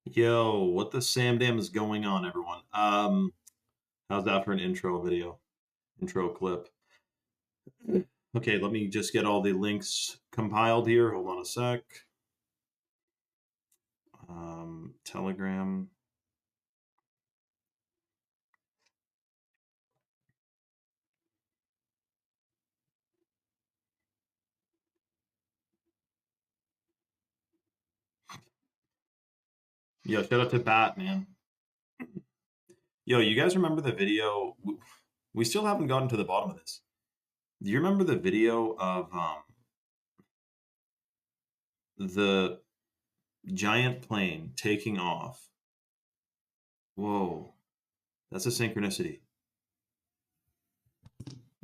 Yo, what the Sam Dam is going on, everyone? How's that for an intro video? Intro clip. Okay, let me just get all the links compiled here. Hold on a sec. Telegram. Yo, shout out to Bat, man. Yo, you guys remember the video? We still haven't gotten to the bottom of this. Do you remember the video of the giant plane taking off? Whoa, that's a synchronicity.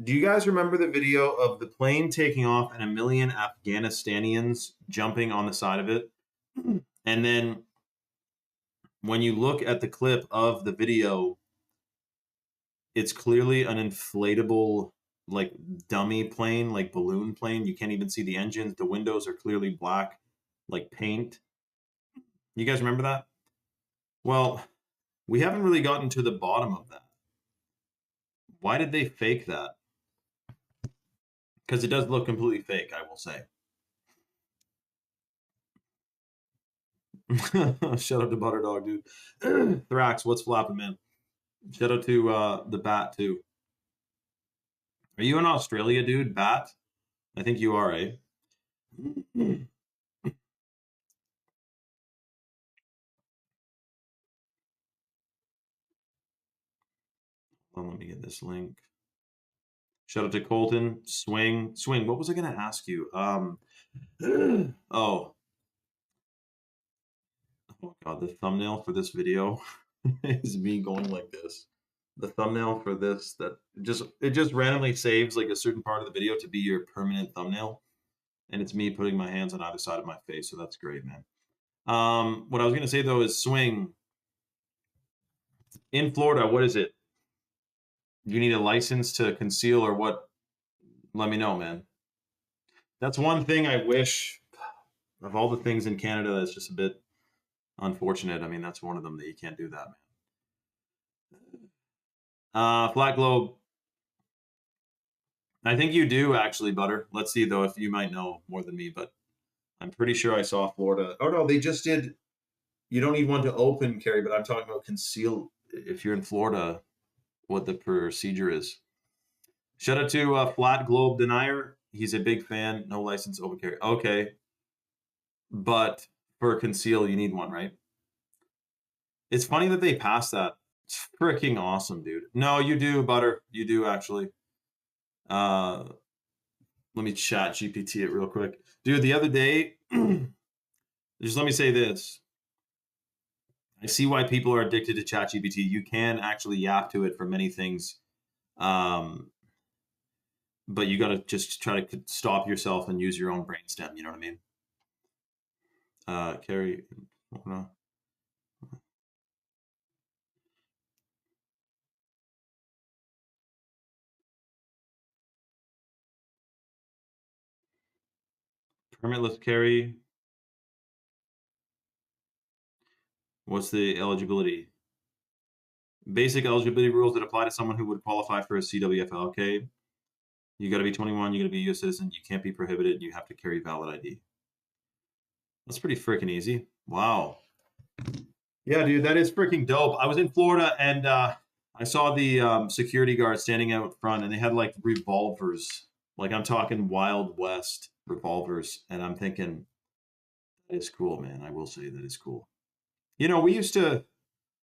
Do you guys remember the video of the plane taking off and a million Afghanistanians jumping on the side of it? And then when you look at the clip of the video, it's clearly an inflatable, like dummy plane, like balloon plane. You can't even see the engines. The windows are clearly black, like paint. You guys remember that? Well, we haven't really gotten to the bottom of that. Why did they fake that? Because it does look completely fake, I will say. Shout out to Butterdog, dude. Thrax, what's flapping, man? Shout out to the Bat, too. Are you in Australia, dude? Bat? I think you are, eh? Well, let me get this link. Shout out to Colton. Swing. What was I going to ask you? Oh. Oh, God. The thumbnail for this video is me going like this. The thumbnail for this, it just randomly saves like a certain part of the video to be your permanent thumbnail. And it's me putting my hands on either side of my face. So that's great, man. What I was going to say, though, is swing. In Florida, what is it? You need a license to conceal or what? Let me know, man. That's one thing I wish, of all the things in Canada, that's just a bit unfortunate. I mean, that's one of them that you can't do that, man. Flat globe. I think you do, actually, Butter. Let's see, though, if you might know more than me, but I'm pretty sure I saw Florida. Oh, no, they just did. You don't need one to open carry, but I'm talking about conceal. If you're in Florida, what the procedure is. Shout out to Flat Globe Denier. He's a big fan. No license, open carry. Okay. But for conceal, you need one, right? It's funny that they passed that. It's freaking awesome, dude. No, you do, Butter. You do, actually. Let me chat GPT it real quick. Dude, the other day, just let me say this. I see why people are addicted to ChatGPT. You can actually yap to it for many things. But you got to just try to stop yourself and use your own brainstem. You know what I mean? Carrie, no. Permitless carry. What's the eligibility? Basic eligibility rules that apply to someone who would qualify for a CWFL. Okay. You got to be 21. You got to be a U.S. citizen. You can't be prohibited. You have to carry valid ID. That's pretty freaking easy. Wow. Yeah, dude, that is freaking dope. I was in Florida and I saw the security guard standing out front and they had like revolvers. Like I'm talking Wild West revolvers. And I'm thinking, that is cool, man. I will say that is cool. You know, we used to,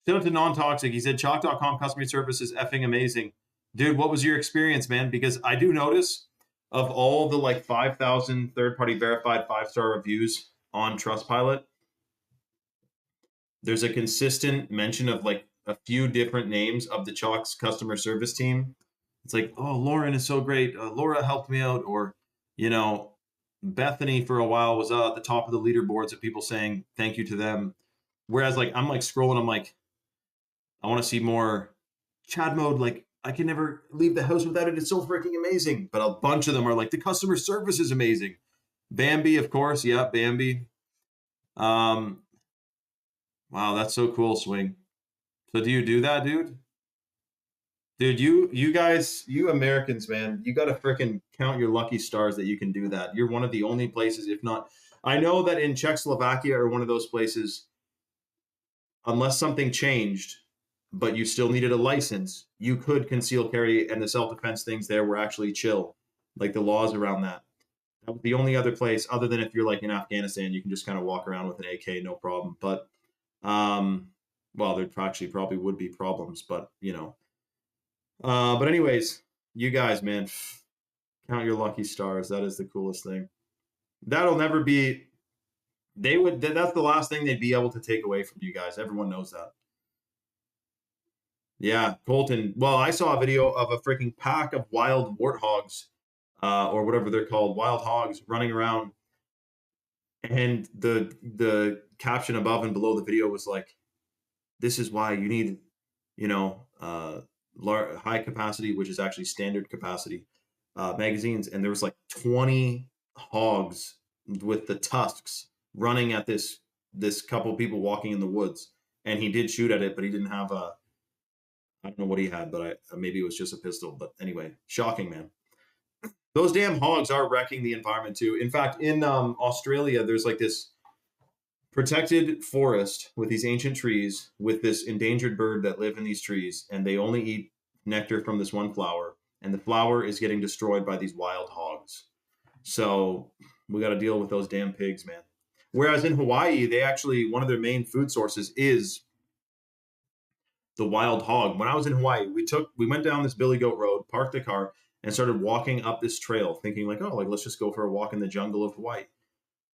shout out to Non-Toxic. He said, Chalk.com customer service is effing amazing. Dude, what was your experience, man? Because I do notice of all the like 5,000 third-party verified 5-star reviews on Trustpilot, there's a consistent mention of like a few different names of the Chalk's customer service team. It's like, oh, Lauren is so great. Laura helped me out. Or, you know, Bethany for a while was at the top of the leaderboards of people saying thank you to them. Whereas like, I'm like scrolling, I'm like, I want to see more Chad mode. Like I can never leave the house without it. It's so freaking amazing. But a bunch of them are like, the customer service is amazing. Bambi, of course. Yeah, Bambi. Wow, that's so cool, Swing. So do you do that, dude? Dude, you guys, you Americans, man, you got to frickin' count your lucky stars that you can do that. You're one of the only places, if not, I know that in Czechoslovakia or one of those places, unless something changed, but you still needed a license, you could conceal carry, and the self-defense things there were actually chill, like the laws around that. That was the only other place, other than if you're like in Afghanistan, you can just kind of walk around with an AK, no problem. But, um, well, there actually probably would be problems, but you know. But anyways, you guys, man, count your lucky stars. That is the coolest thing. That'll never be. They would. That's the last thing they'd be able to take away from you guys. Everyone knows that. Yeah, Colton. Well, I saw a video of a freaking pack of wild warthogs, or whatever they're called, wild hogs running around, and the caption above and below the video was like, "This is why you need, you know, high capacity, which is actually standard capacity, magazines." And there was like 20 hogs with the tusks running at this couple people walking in the woods, and he did shoot at it, but he didn't have a. I don't know what he had, but maybe it was just a pistol. But anyway, shocking, man. Those damn hogs are wrecking the environment too. In fact, in Australia, there's like this protected forest with these ancient trees with this endangered bird that live in these trees, and they only eat nectar from this one flower, and the flower is getting destroyed by these wild hogs. So we got to deal with those damn pigs, man. Whereas in Hawaii, they actually, one of their main food sources is the wild hog. When I was in Hawaii, we went down this Billy Goat Road, parked the car, and started walking up this trail, thinking like, oh, like let's just go for a walk in the jungle of Hawaii.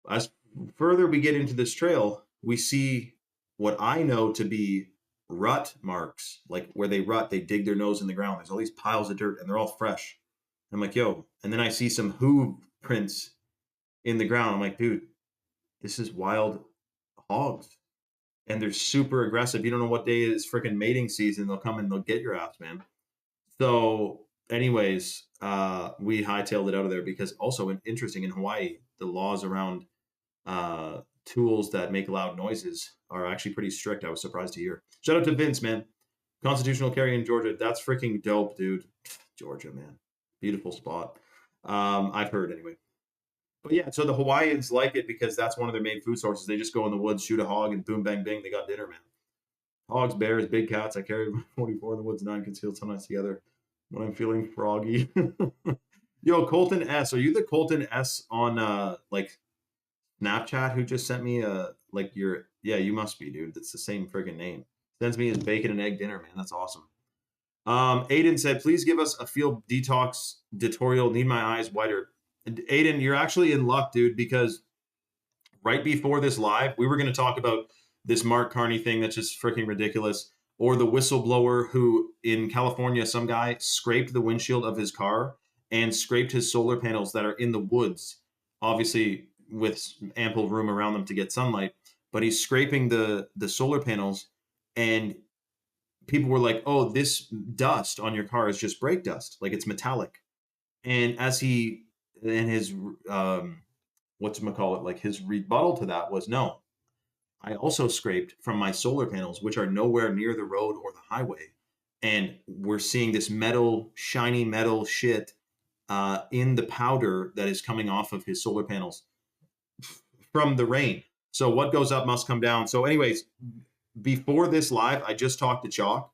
As further we get into this trail, we see what I know to be rut marks, like where they rut, they dig their nose in the ground. There's all these piles of dirt, and they're all fresh. I'm like, yo, and then I see some hoof prints in the ground. I'm like, dude, this is wild hogs, and they're super aggressive. You don't know what day it is freaking mating season. They'll come and they'll get your ass, man. So, anyways, we hightailed it out of there because also interesting in Hawaii, the laws around tools that make loud noises are actually pretty strict. I was surprised to hear. Shout out to Vince, man. Constitutional carry in Georgia. That's freaking dope, dude. Georgia, man. Beautiful spot. I've heard anyway. But yeah, so the Hawaiians like it because that's one of their main food sources. They just go in the woods, shoot a hog, and boom, bang, bing, they got dinner, man. Hogs, bears, big cats. I carry 44 in the woods, 9 concealed, sometimes together when I'm feeling froggy. Yo, Colton S. Are you the Colton S on like Snapchat who just sent me like your yeah, you must be, dude. That's the same friggin' name. Sends me his bacon and egg dinner, man. That's awesome. Aiden said, please give us a field detox tutorial. Need my eyes wider. Aiden, you're actually in luck, dude, because right before this live, we were going to talk about this Mark Carney thing that's just freaking ridiculous, or the whistleblower who in California, some guy scraped the windshield of his car and scraped his solar panels that are in the woods, obviously with ample room around them to get sunlight, but he's scraping the solar panels, and people were like, oh, this dust on your car is just brake dust, like it's metallic. And as he and his whatchamacallit, like his rebuttal to that was, no, I also scraped from my solar panels, which are nowhere near the road or the highway. And we're seeing this metal, shiny metal shit in the powder that is coming off of his solar panels from the rain. So what goes up must come down. So anyways, before this live, I just talked to Chalk,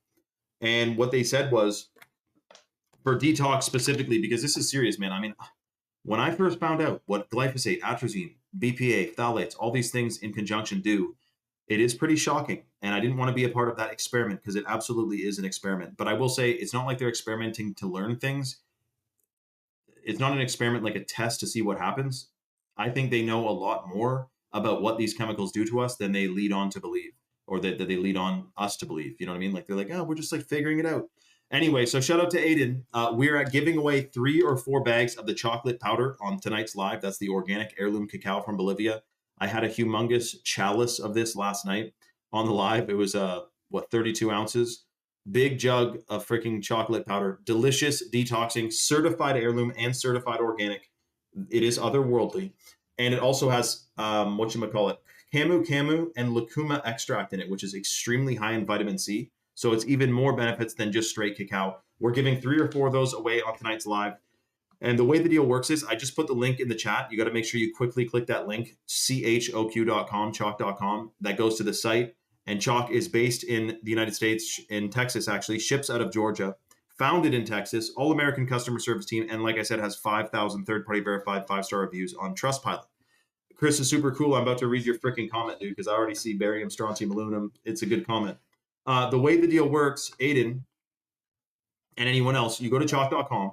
and what they said was, for detox specifically, because this is serious, man. I mean, when I first found out what glyphosate, atrazine, BPA, phthalates, all these things in conjunction do, it is pretty shocking. And I didn't want to be a part of that experiment because it absolutely is an experiment. But I will say it's not like they're experimenting to learn things. It's not an experiment like a test to see what happens. I think they know a lot more about what these chemicals do to us than they lead on to believe, or that they lead on us to believe. You know what I mean? Like they're like, oh, we're just like figuring it out. Anyway, so shout out to Aiden. We're at giving away 3 or 4 bags of the chocolate powder on tonight's live. That's the organic heirloom cacao from Bolivia. I had a humongous chalice of this last night on the live. It was 32 ounces. Big jug of freaking chocolate powder. Delicious, detoxing, certified heirloom and certified organic. It is otherworldly. And it also has, camu and lucuma extract in it, which is extremely high in vitamin C. So it's even more benefits than just straight cacao. We're giving 3 or 4 of those away on tonight's live. And the way the deal works is I just put the link in the chat. You got to make sure you quickly click that link, choq.com, chalk.com. That goes to the site. And Chalk is based in the United States, in Texas, actually, ships out of Georgia, founded in Texas, all-American customer service team. And like I said, has 5,000 third-party verified 5-star reviews on Trustpilot. Chris is super cool. I'm about to read your freaking comment, dude, because I already see barium, strontium, aluminum. It's a good comment. The way the deal works, Aiden and anyone else, you go to chalk.com.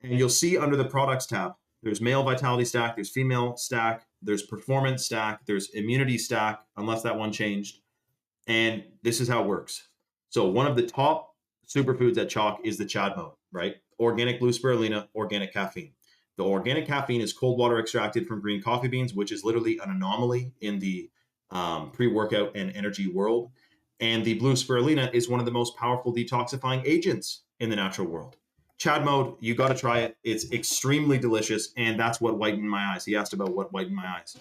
And you'll see under the products tab, there's male vitality stack, there's female stack, there's performance stack, there's immunity stack, unless that one changed. And this is how it works. So one of the top superfoods at Chalk is the Chad mode, right? Organic blue spirulina, organic caffeine. The organic caffeine is cold water extracted from green coffee beans, which is literally an anomaly in the pre-workout and energy world. And the blue spirulina is one of the most powerful detoxifying agents in the natural world. Chad mode, you got to try it. It's extremely delicious, and that's what whitened my eyes. He asked about what whitened my eyes.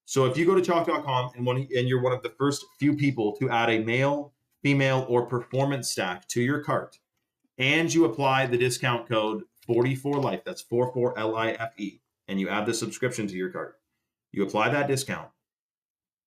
So if you go to chalk.com and you're one of the first few people to add a male, female, or performance stack to your cart, and you apply the discount code 44LIFE, that's 44LIFE, and you add the subscription to your cart, you apply that discount,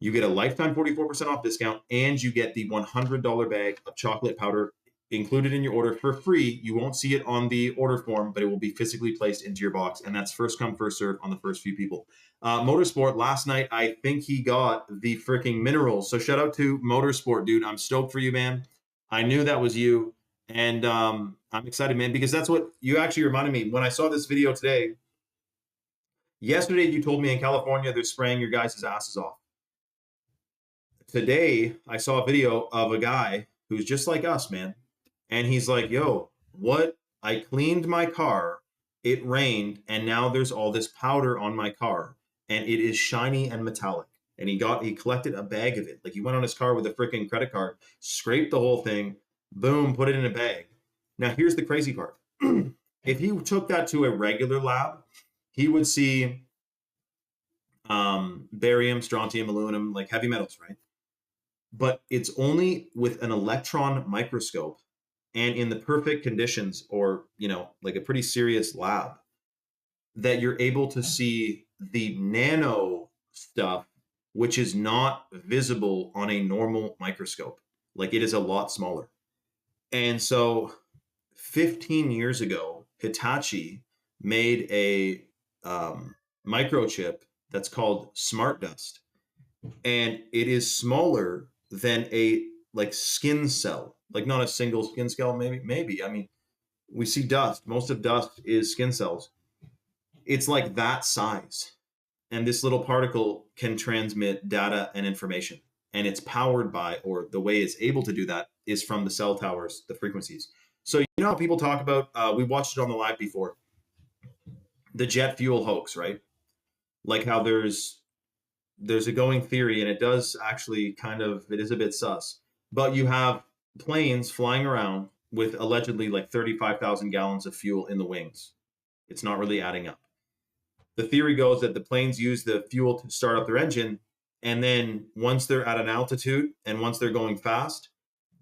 you get a lifetime 44% off discount, and you get the $100 bag of chocolate powder included in your order for free. You won't see it on the order form, but it will be physically placed into your box. And that's first come, first serve on the first few people. Motorsport, last night, I think he got the freaking minerals. So shout out to Motorsport, dude. I'm stoked for you, man. I knew that was you. And I'm excited, man, because that's what you actually reminded me. When I saw this video today, yesterday you told me in California they're spraying your guys' asses off. Today, I saw a video of a guy who's just like us, man. And he's like, yo, what? I cleaned my car, it rained, and now there's all this powder on my car, and it is shiny and metallic. And he collected a bag of it. Like, he went on his car with a freaking credit card, scraped the whole thing, boom, put it in a bag. Now, here's the crazy part. If he took that to a regular lab, he would see barium, strontium, aluminum, like heavy metals, right? But it's only with an electron microscope and in the perfect conditions, or, you know, like a pretty serious lab, that you're able to see the nano stuff, which is not visible on a normal microscope. Like, it is a lot smaller. And so 15 years ago, Hitachi made a microchip that's called Smart Dust. And it is smaller than a skin cell, like not a single skin cell, maybe. I mean, we see dust. Most of dust is skin cells. It's like that size. And this little particle can transmit data and information. And it's powered by, or the way it's able to do that is from the cell towers, the frequencies. So you know how people talk about, we watched it on the live before, the jet fuel hoax, right? Like how there's a going theory, and it does actually it is a bit sus, but you have planes flying around with allegedly like 35,000 gallons of fuel in the wings. It's not really adding up. The theory goes that the planes use the fuel to start up their engine, and then once they're at an altitude and once they're going fast,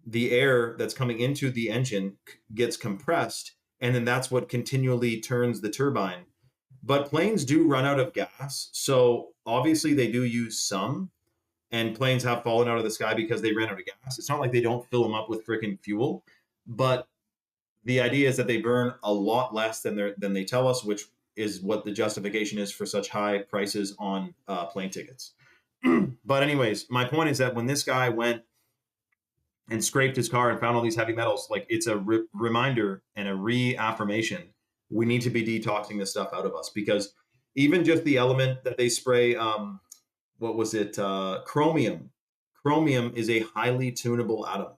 the air that's coming into the engine gets compressed, and then that's what continually turns the turbine. But planes do run out of gas, so obviously they do use some, and planes have fallen out of the sky because they ran out of gas. It's not like they don't fill them up with freaking fuel, but the idea is that they burn a lot less than they tell us, which is what the justification is for such high prices on plane tickets. But anyways, my point is that when this guy went and scraped his car and found all these heavy metals, like, it's a reminder and a reaffirmation. We need to be detoxing this stuff out of us, because even just the element that they spray, chromium. Chromium is a highly tunable atom.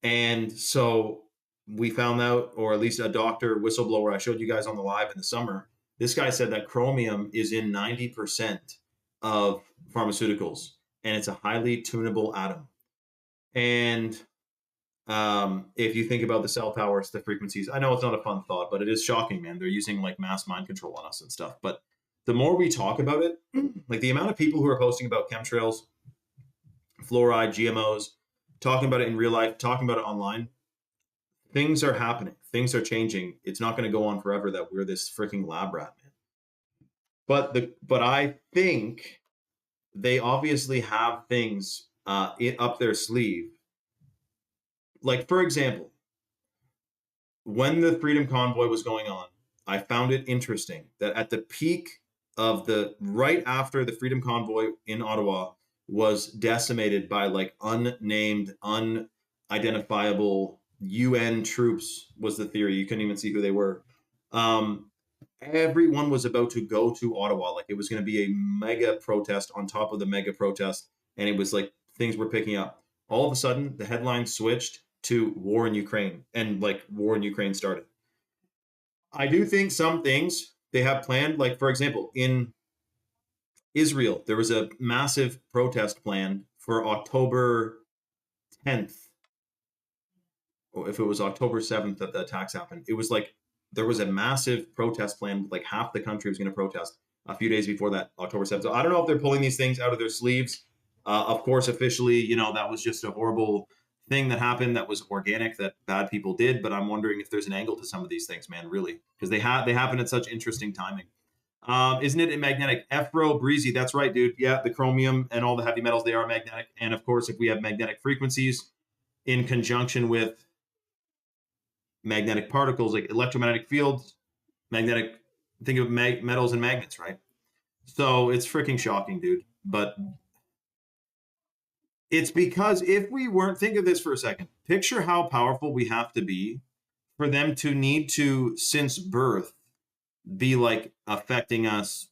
And so we found out, or at least a doctor whistleblower I showed you guys on the live in the summer, this guy said that chromium is in 90% of pharmaceuticals, and it's a highly tunable atom. And if you think about the cell towers, the frequencies, I know it's not a fun thought, but it is shocking, man. They're using like mass mind control on us and stuff. But the more we talk about it, like the amount of people who are posting about chemtrails, fluoride, GMOs, talking about it in real life, talking about it online, things are happening. Things are changing. It's not going to go on forever that we're this freaking lab rat, man. But I think they obviously have things up their sleeve. Like, for example, when the Freedom Convoy was going on, I found it interesting that at the peak of right after the Freedom Convoy in Ottawa was decimated by like unnamed, unidentifiable UN troops, was the theory. You couldn't even see who they were. Everyone was about to go to Ottawa. Like it was going to be a mega protest on top of the mega protest. And it was like things were picking up. All of a sudden, the headline switched to war in Ukraine, and like war in Ukraine started. I do think some things they have planned, like for example, in Israel, there was a massive protest planned for October 10th, or if it was October 7th that the attacks happened. It was like there was a massive protest plan, like half the country was going to protest a few days before that, October 7th. So I don't know if they're pulling these things out of their sleeves. Of course, officially, that was just a horrible thing that happened, that was organic, that bad people did. But I'm wondering if there's an angle to some of these things, man, really, because they happen at such interesting timing. Isn't it magnetic? Ephro Breezy, that's right, dude. Yeah, the chromium and all the heavy metals, they are magnetic. And of course, if we have magnetic frequencies in conjunction with magnetic particles, like electromagnetic fields, think of metals and magnets, right? So it's freaking shocking, dude. But it's because if we weren't, think of this for a second, picture how powerful we have to be for them to need to, since birth, be like affecting us,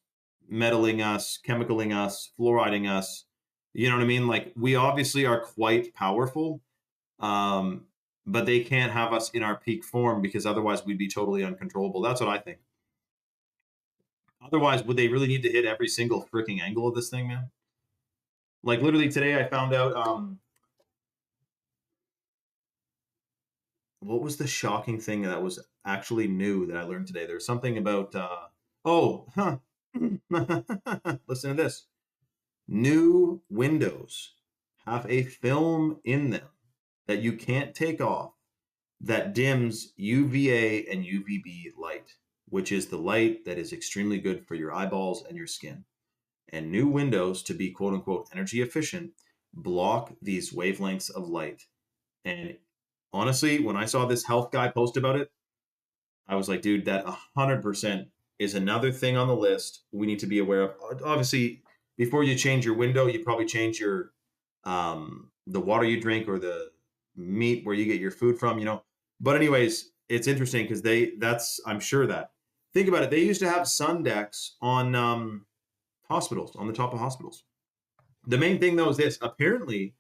meddling us, chemicaling us, fluoriding us. You know what I mean? Like we obviously are quite powerful, but they can't have us in our peak form because otherwise we'd be totally uncontrollable. That's what I think. Otherwise, would they really need to hit every single freaking angle of this thing, man? Like literally today, I found out. What was the shocking thing that was actually new that I learned today? There's something about. Listen to this. New windows have a film in them that you can't take off that dims UVA and UVB light, which is the light that is extremely good for your eyeballs and your skin. And new windows, to be quote unquote energy efficient, block these wavelengths of light. And honestly, when I saw this health guy post about it, I was like, dude, that 100% is another thing on the list we need to be aware of. Obviously, before you change your window, you probably change your the water you drink or the meat where you get your food from, But anyways, it's interesting because I'm sure that, think about it, they used to have sun decks on hospitals, on the top of hospitals. The main thing though is this: apparently,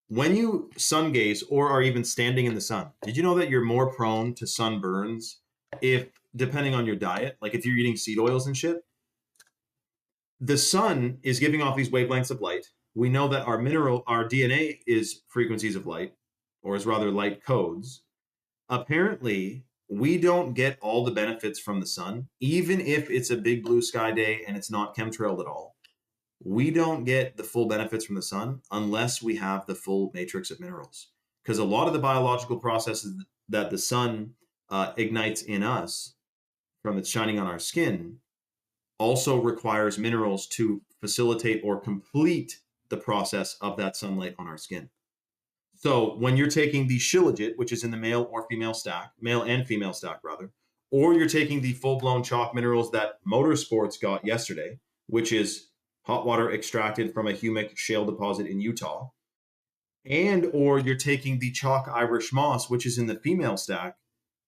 when you sun gaze or are even standing in the sun, did you know that you're more prone to sunburns if, depending on your diet, like if you're eating seed oils and shit? The sun is giving off these wavelengths of light. We know that our DNA is frequencies of light, or is rather light codes. Apparently, we don't get all the benefits from the sun, even if it's a big blue sky day and it's not chemtrailed at all. We don't get the full benefits from the sun unless we have the full matrix of minerals. Because a lot of the biological processes that the sun ignites in us from its shining on our skin also requires minerals to facilitate or complete the process of that sunlight on our skin. So when you're taking the shilajit, which is in the male and female stack rather, or you're taking the full-blown chalk minerals that Motorsports got yesterday, which is hot water extracted from a humic shale deposit in Utah, and or you're taking the chalk Irish moss, which is in the female stack,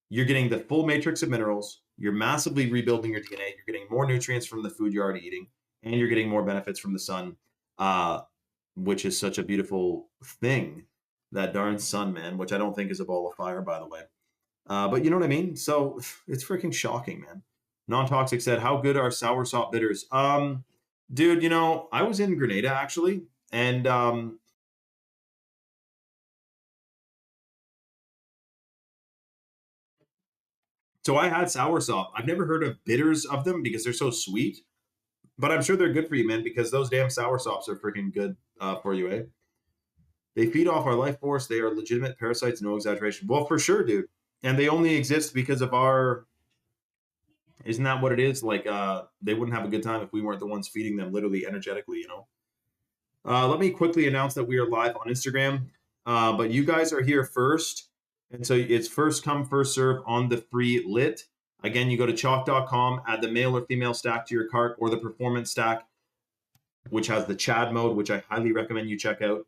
you're getting the full matrix of minerals, you're massively rebuilding your DNA, you're getting more nutrients from the food you're already eating, and you're getting more benefits from the sun, which is such a beautiful thing. That darn sun, man, which I don't think is a ball of fire, by the way. But you know what I mean? So it's freaking shocking, man. Non-Toxic said, how good are soursop bitters? Dude, I was in Grenada actually, and so I had soursop. I've never heard of bitters of them because they're so sweet. But I'm sure they're good for you, man, because those damn sour sops are freaking good for you, eh? They feed off our life force. They are legitimate parasites, no exaggeration. Well, for sure, dude. And they only exist because of our. Isn't that what it is? Like, they wouldn't have a good time if we weren't the ones feeding them, literally, energetically, you know? Let me quickly announce that we are live on Instagram, but you guys are here first. And so it's first come, first serve on the free lit. Again, you go to chalk.com, add the male or female stack to your cart, or the performance stack, which has the Chad mode, which I highly recommend you check out.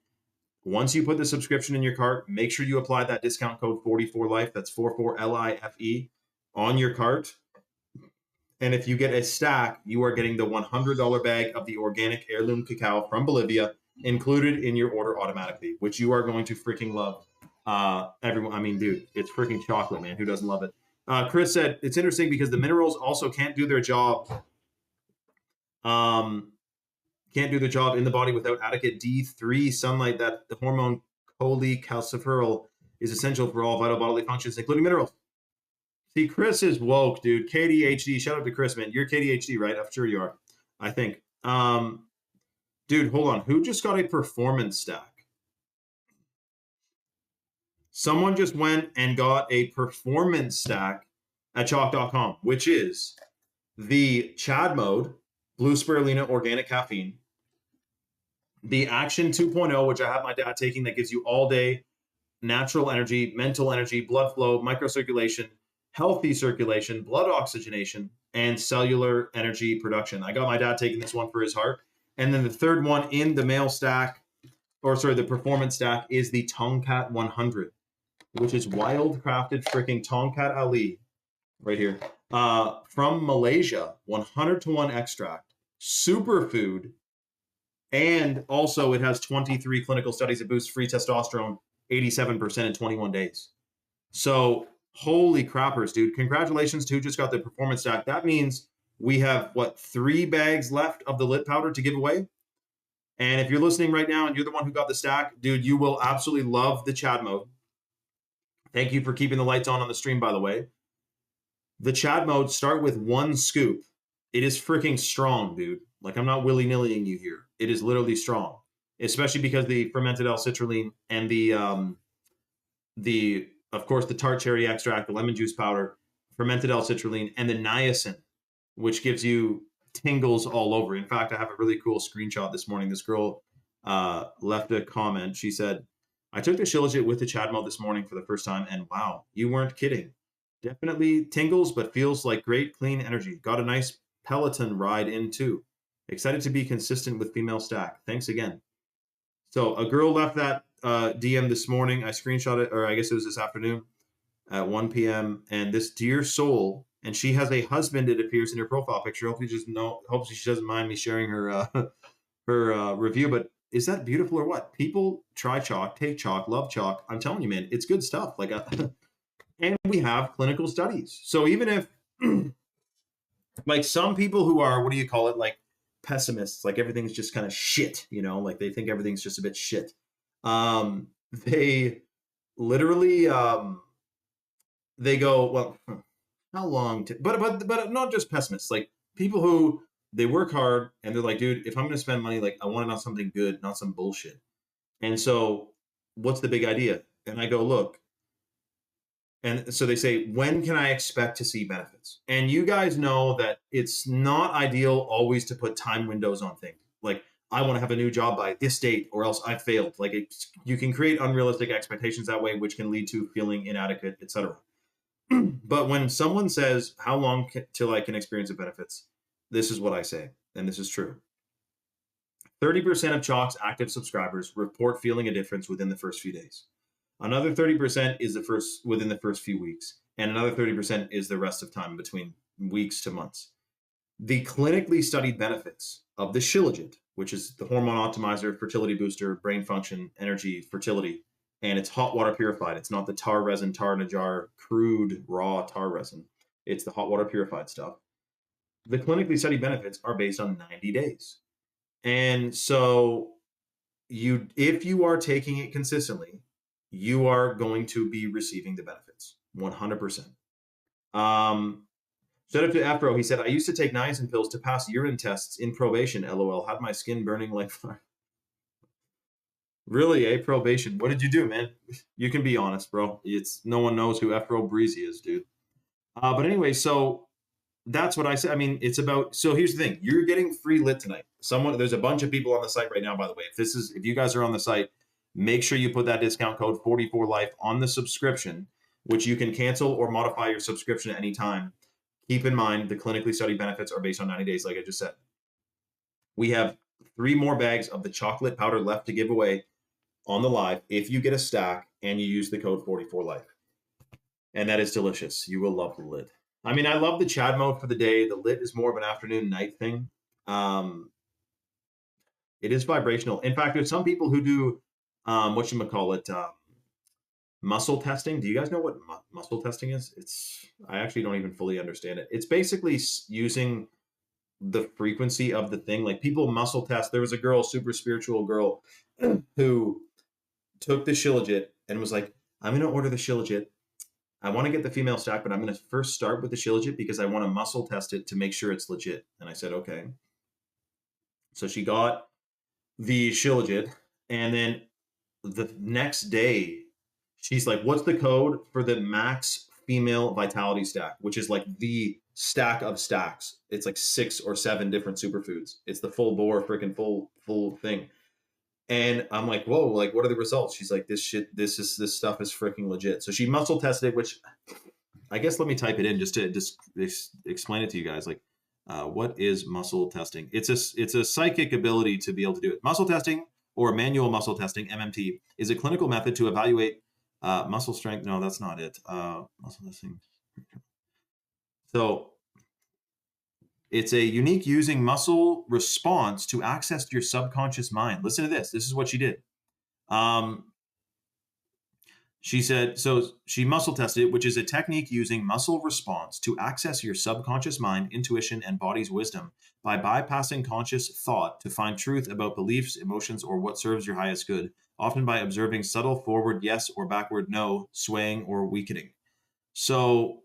Once you put the subscription in your cart, make sure you apply that discount code 44LIFE, that's 44LIFE, on your cart. And if you get a stack, you are getting the $100 bag of the organic heirloom cacao from Bolivia included in your order automatically, which you are going to freaking love. Everyone, I mean, dude, it's freaking chocolate, man. Who doesn't love it? Chris said, it's interesting because the minerals also can't do their job. Can't do the job in the body without adequate D3 sunlight. That the hormone cholecalciferol is essential for all vital bodily functions, including minerals. See, Chris is woke, dude. KDHD. Shout out to Chris, man. You're KDHD, right? I'm sure you are. I think. Dude, hold on. Who just got a performance stack? Someone just went and got a performance stack at chalk.com, which is the Chad mode, blue spirulina organic caffeine, the Action 2.0, which I have my dad taking, that gives you all day natural energy, mental energy, blood flow, microcirculation, healthy circulation, blood oxygenation, and cellular energy production. I got my dad taking this one for his heart. And then the third one in the male stack, or sorry, the performance stack, is the Tongkat 100, which is wild crafted freaking Tongkat Ali right here from Malaysia, 100-to-1 extract, superfood. And also it has 23 clinical studies that boost free testosterone 87% in 21 days. So holy crappers, dude. Congratulations to who just got the performance stack. That means we have, what, 3 bags left of the lit powder to give away? And if you're listening right now and you're the one who got the stack, dude, you will absolutely love the Chad mode. Thank you for keeping the lights on the stream, by the way. The Chad mode, start with 1 scoop. It is freaking strong, dude. Like, I'm not willy-nillying you here. It is literally strong, especially because the fermented L-citrulline and the of course, the tart cherry extract, the lemon juice powder, fermented L-citrulline, and the niacin, which gives you tingles all over. In fact, I have a really cool screenshot this morning. This girl left a comment. She said, I took the Shilajit with the Chad mode this morning for the first time, and wow, you weren't kidding. Definitely tingles, but feels like great, clean energy. Got a nice Peloton ride in, too. Excited to be consistent with female stack. Thanks again. So a girl left that DM this morning. I screenshot it, or I guess it was this afternoon at 1 p.m. And this dear soul, and she has a husband, it appears in her profile picture. Hopefully she doesn't mind me sharing her her review. But is that beautiful or what? People try chalk, take chalk, love chalk. I'm telling you, man, it's good stuff. Like, and we have clinical studies. So even if, like, some people who are, what do you call it, like pessimists, like everything's just kind of shit, you know, like they think everything's just a bit shit. They literally, they go, well, how long? But not just pessimists, like people who they work hard and they're like, dude, if I'm going to spend money, like I want to know something good, not some bullshit. And so, what's the big idea? And I go, look. And so they say, when can I expect to see benefits? And you guys know that it's not ideal always to put time windows on things. Like, I want to have a new job by this date or else I failed. Like, you can create unrealistic expectations that way, which can lead to feeling inadequate, etc. But when someone says, how long till I can experience the benefits? This is what I say, and this is true. 30% of Chalk's active subscribers report feeling a difference within the first few days. Another 30% is within the first few weeks, and another 30% is the rest of time between weeks to months. The clinically studied benefits of the Shilajit, which is the hormone optimizer, fertility booster, brain function, energy, fertility, and it's hot water purified. It's not the tar resin, tar in a jar, crude, raw tar resin. It's the hot water purified stuff. The clinically studied benefits are based on 90 days. And so if you are taking it consistently, you are going to be receiving the benefits 100%. Shout out to Afro. He said, I used to take niacin pills to pass urine tests in probation. LOL. Had my skin burning like fire. Really, probation. What did you do, man? You can be honest, bro. It's no one knows who Afro Breezy is, dude. But anyway, so that's what I said. I mean, it's about. So here's the thing: you're getting free lit tonight. There's a bunch of people on the site right now. By the way, if you guys are on the site, make sure you put that discount code 44life on the subscription, which you can cancel or modify your subscription at any time. Keep in mind, the clinically studied benefits are based on 90 days, like I just said. We have 3 more bags of the chocolate powder left to give away on the live if you get a stack and you use the code 44life. And that is delicious. You will love the lit. I mean, I love the Chad mode for the day. The lit is more of an afternoon night thing. It is vibrational. In fact, there's some people who do muscle testing. Do you guys know what muscle testing is? I actually don't even fully understand it. It's basically using the frequency of the thing. Like people muscle test. There was a girl, super spiritual girl, who took the Shilajit and was like, I'm going to order the Shilajit. I want to get the female stack, but I'm going to first start with the Shilajit because I want to muscle test it to make sure it's legit. And I said, okay. So she got the Shilajit, and then the next day, she's like, what's the code for the max female vitality stack, which is like the stack of stacks. It's like 6 or 7 different superfoods. It's the full bore, freaking full thing. And I'm like, whoa, like, what are the results? She's like, this stuff is freaking legit. So she muscle tested it, which I guess let me type it in just to explain it to you guys. Like, what is muscle testing? It's a psychic ability to be able to do it. Muscle testing, or manual muscle testing, MMT, is a clinical method to evaluate muscle strength. No, that's not it. Muscle testing. So it's a unique using muscle response to access your subconscious mind. Listen to this. This is what she did. She said, so she muscle tested it, which is a technique using muscle response to access your subconscious mind, intuition, and body's wisdom by bypassing conscious thought to find truth about beliefs, emotions, or what serves your highest good, often by observing subtle forward yes or backward no, swaying or weakening. So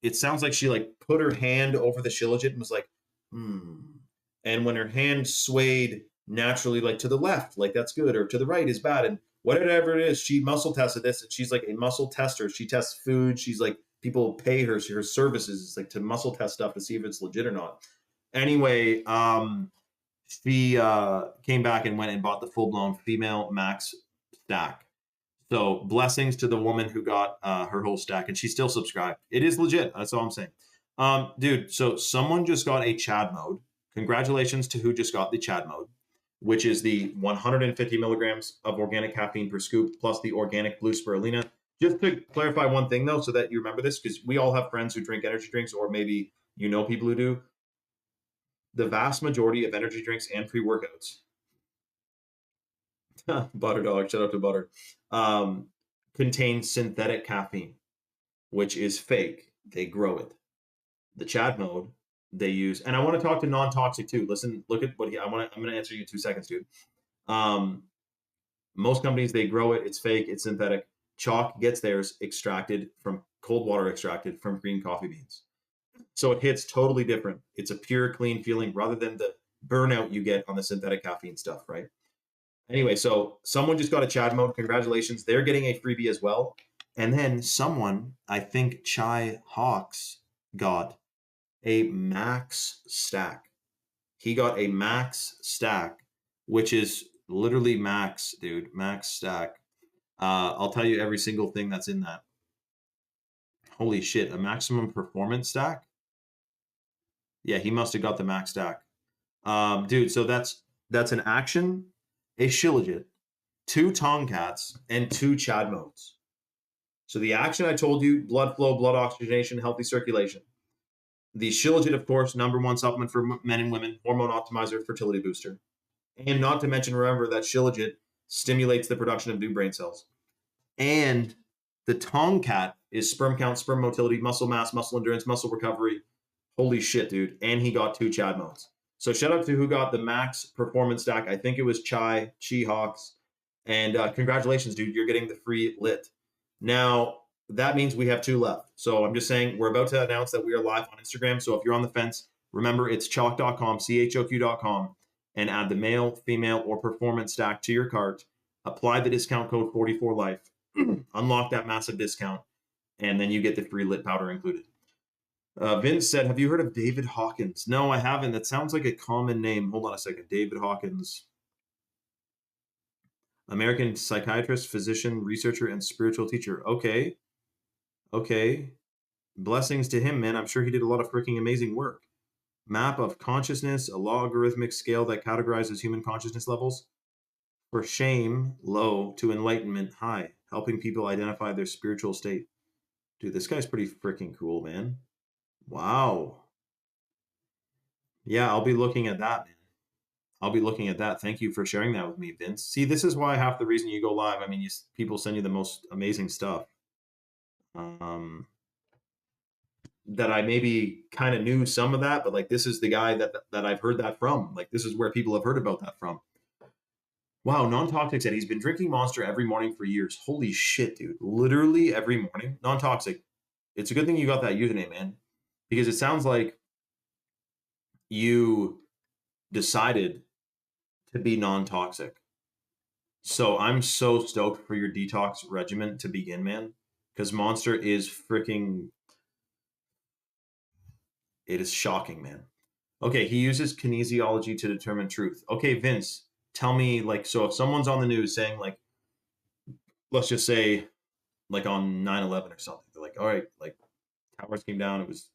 it sounds like she like put her hand over the Shilajit and was like, and when her hand swayed naturally, like to the left, like that's good, or to the right is bad, and whatever it is, she muscle tested this, and she's like a muscle tester. She tests food. She's like, people pay her services. It's like to muscle test stuff to see if it's legit or not. Anyway, she came back and went and bought the full-blown female max stack. So blessings to the woman who got her whole stack, and she's still subscribed. It is legit. That's all I'm saying. Dude, so someone just got a Chad mode. Congratulations to who just got the Chad mode, which is the 150 milligrams of organic caffeine per scoop plus the organic blue spirulina. Just to clarify one thing, though, so that you remember this, because we all have friends who drink energy drinks, or maybe you know people who do. The vast majority of energy drinks and pre-workouts, Butter Dog, shout out to Butter, contain synthetic caffeine, which is fake. They grow it. The Chad mode, they use, and I want to talk to non-toxic too. Listen, look at what I'm going to answer you in 2 seconds, dude. Most companies, they grow it. It's fake. It's synthetic. Chalk gets theirs extracted from cold water, extracted from green coffee beans. So it hits totally different. It's a pure, clean feeling rather than the burnout you get on the synthetic caffeine stuff, right? Anyway, so someone just got a Chad mode. Congratulations. They're getting a freebie as well. And then someone, I think Chai Hawks, got a max stack. He got a max stack, which is literally max, dude. Max stack. I'll tell you every single thing that's in that. Holy shit, a maximum performance stack? Yeah, he must have got the max stack. Dude, so that's an action, a Shilajit, 2 Tomcats, and 2 Chad modes. So the action I told you, blood flow, blood oxygenation, healthy circulation. The Shilajit, of course, #1 supplement for men and women, hormone optimizer, fertility booster. And not to mention, remember that Shilajit stimulates the production of new brain cells. And the Tomcat is sperm count, sperm motility, muscle mass, muscle endurance, muscle recovery. Holy shit, dude. And he got 2 Chad modes. So shout out to who got the max performance stack. I think it was Chi Hawks. And congratulations, dude. You're getting the free lit. Now, that means we have 2 left. So I'm just saying we're about to announce that we are live on Instagram. So if you're on the fence, remember it's chalk.com, CHOQ.com, and add the male, female, or performance stack to your cart. Apply the discount code 44life, unlock that massive discount, and then you get the free lit powder included. Vince said, have you heard of David Hawkins? No, I haven't. That sounds like a common name. Hold on a second. David Hawkins. American psychiatrist, physician, researcher, and spiritual teacher. Okay. Okay. Blessings to him, man. I'm sure he did a lot of freaking amazing work. Map of consciousness, a logarithmic scale that categorizes human consciousness levels. For shame, low, to enlightenment, high, helping people identify their spiritual state. Dude, this guy's pretty freaking cool, man. Wow. Yeah, I'll be looking at that, man. I'll be looking at that. Thank you for sharing that with me, Vince. See, this is why half the reason you go live. I mean, people send you the most amazing stuff. That I maybe kind of knew some of that, but like this is the guy that I've heard that from. Like this is where people have heard about that from. Wow, Non-Toxic said he's been drinking Monster every morning for years. Holy shit, dude. Literally every morning. Non-Toxic. It's a good thing you got that username, man. Because it sounds like you decided to be non-toxic. So I'm so stoked for your detox regimen to begin, man. Because Monster is freaking... It is shocking, man. Okay, he uses kinesiology to determine truth. Okay, Vince, tell me, like, so if someone's on the news saying, like, let's just say, like on 9/11 or something, they're like, all right, like, towers came down, it was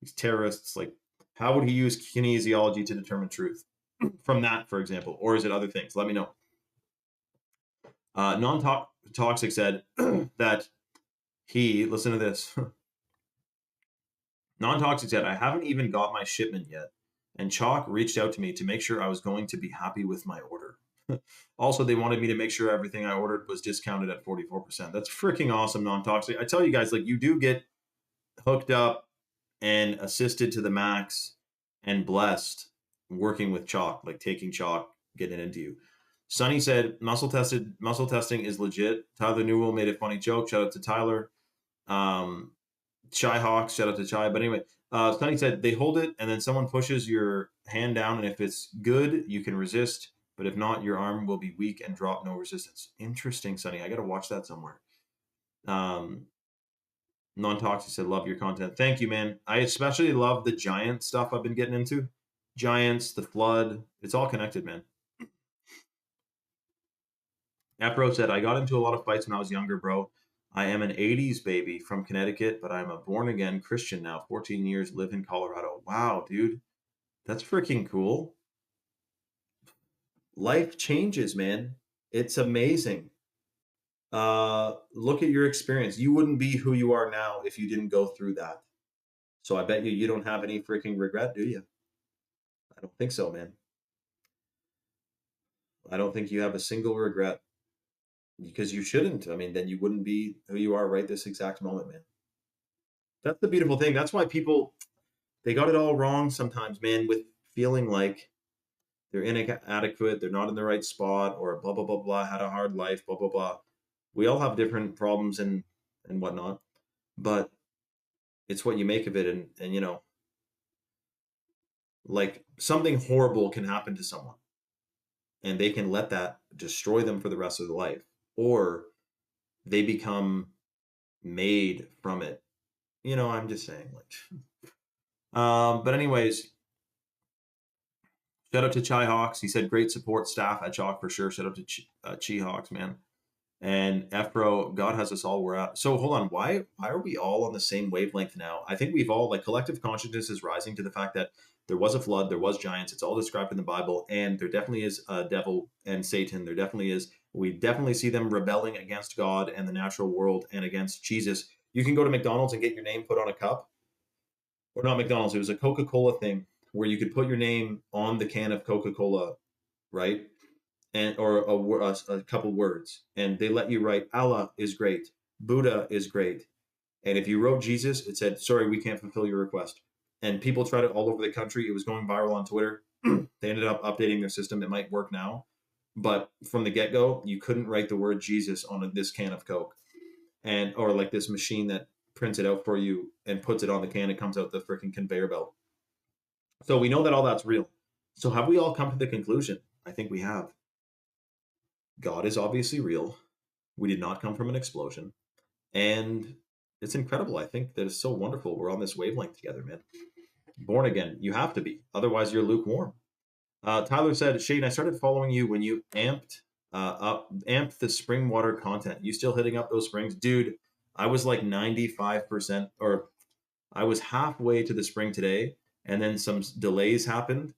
these terrorists, like, how would he use kinesiology to determine truth? From that, for example, or is it other things? Let me know. Non-toxic said that he, listen to this. Non-toxic said, I haven't even got my shipment yet. And Chalk reached out to me to make sure I was going to be happy with my order. Also, they wanted me to make sure everything I ordered was discounted at 44%. That's freaking awesome, Non-toxic. I tell you guys, like, you do get hooked up and assisted to the max and blessed working with Chalk, like taking Chalk, getting it into you. Sonny said, muscle testing is legit. Tyler Newell made a funny joke. Shout out to Tyler. Chai Hawks, shout out to Chai. But anyway, Sonny said they hold it and then someone pushes your hand down, and if it's good, you can resist. But if not, your arm will be weak and drop no resistance. Interesting, Sonny. I got to watch that somewhere. Non-toxic said, love your content. Thank you, man. I especially love the giant stuff I've been getting into. Giants, the flood. It's all connected, man. Afro said, I got into a lot of fights when I was younger, bro. I am an 80s baby from Connecticut, but I'm a born-again Christian now. 14 years, live in Colorado. Wow, dude. That's freaking cool. Life changes, man. It's amazing. Look at your experience. You wouldn't be who you are now if you didn't go through that. So I bet you don't have any freaking regret, do you? I don't think so, man. I don't think you have a single regret. Because you shouldn't. I mean, then you wouldn't be who you are right this exact moment, man. That's the beautiful thing. That's why people, they got it all wrong sometimes, man, with feeling like they're inadequate, they're not in the right spot, or blah, blah, blah, blah, had a hard life, blah, blah, blah. We all have different problems and whatnot, but it's what you make of it. And, you know, like something horrible can happen to someone and they can let that destroy them for the rest of their life, or they become made from it. You know, I'm just saying, like, but anyways, shout out to Chai Hawks. He said great support staff at Chalk for sure. Shout out to Chi Hawks, man. And Efro, God has us all. We're at. So hold on, why are we all on the same wavelength now? I think we've all, like, collective consciousness is rising to the fact that there was a flood, there was giants. It's all described in the Bible, and there definitely is a devil and Satan. There definitely is. We definitely see them rebelling against God and the natural world and against Jesus. You can go to McDonald's and get your name put on a cup. Or not McDonald's, it was a Coca-Cola thing where you could put your name on the can of Coca-Cola, right? And or a couple words, and they let you write Allah is great, Buddha is great, and if you wrote Jesus, it said, sorry, we can't fulfill your request. And people tried it all over the country. It was going viral on Twitter. They ended up updating their system. It might work now, but from the get-go, you couldn't write the word Jesus on this can of Coke. and or like this machine that prints it out for you and puts it on the can. It comes out the freaking conveyor belt. So we know that all that's real. So have we all come to the conclusion? I think we have. God is obviously real. We did not come from an explosion. And it's incredible. I think that it's so wonderful. We're on this wavelength together, man. Born again. You have to be. Otherwise, you're lukewarm. Tyler said, Shane, I started following you when you amped the spring water content. You still hitting up those springs? Dude, I was like 95%, or I was halfway to the spring today, and then some delays happened.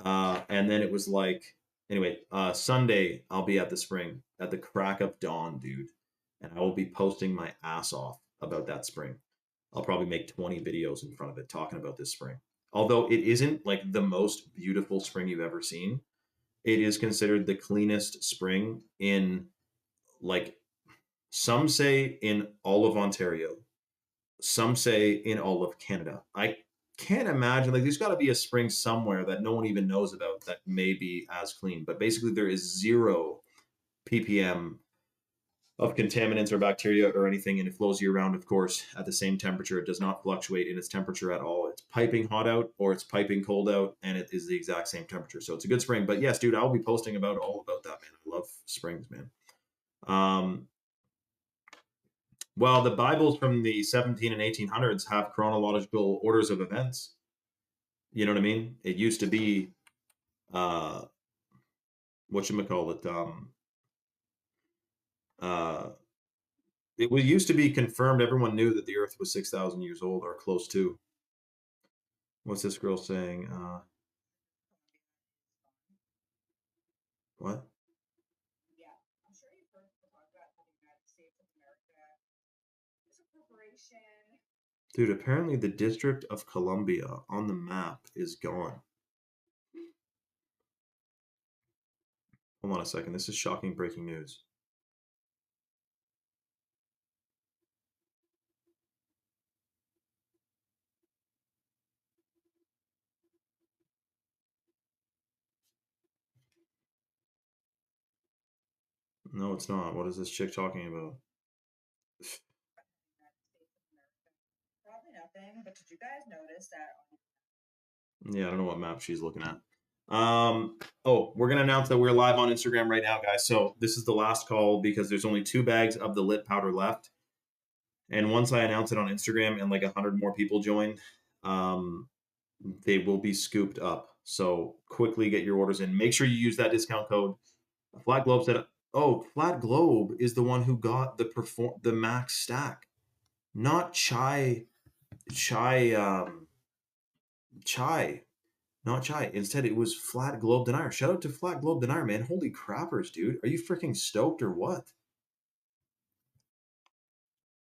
And then it was like, anyway, Sunday, I'll be at the spring at the crack of dawn, dude. And I will be posting my ass off about that spring. I'll probably make 20 videos in front of it talking about this spring. Although it isn't like the most beautiful spring you've ever seen, it is considered the cleanest spring in, like, some say in all of Ontario, some say in all of Canada. I can't imagine, like, there's got to be a spring somewhere that no one even knows about that may be as clean. But basically, there is 0 ppm of contaminants or bacteria or anything, and it flows year round, of course, at the same temperature. It does not fluctuate in its temperature at all. It's piping hot out or it's piping cold out, and it is the exact same temperature. So it's a good spring. But yes, dude, I'll be posting all about that, man. I love springs, man. Well, the Bibles from the 17 and 1800s have chronological orders of events. You know what I mean? It used to be, whatchamacallit, it used to be confirmed. Everyone knew that the Earth was 6,000 years old or close to. What's this girl saying? What? Yeah, I'm sure you've heard people talk about how the United States of America is a corporation. Dude, apparently the District of Columbia on the map is gone. Hold on a second. This is shocking breaking news. No, it's not. What is this chick talking about? Probably nothing, but did you guys notice that? Yeah, I don't know what map she's looking at. Oh, we're gonna announce that we're live on Instagram right now, guys. So this is the last call because there's only 2 bags of the lit powder left. And once I announce it on Instagram and like 100 more people join, they will be scooped up. So quickly get your orders in. Make sure you use that discount code. Flat Globe said, "Oh, Flat Globe is the one who got the max stack, not Chai, Chai, not Chai. Instead, it was Flat Globe Denier. Shout out to Flat Globe Denier, man. Holy crappers, dude. Are you freaking stoked or what?"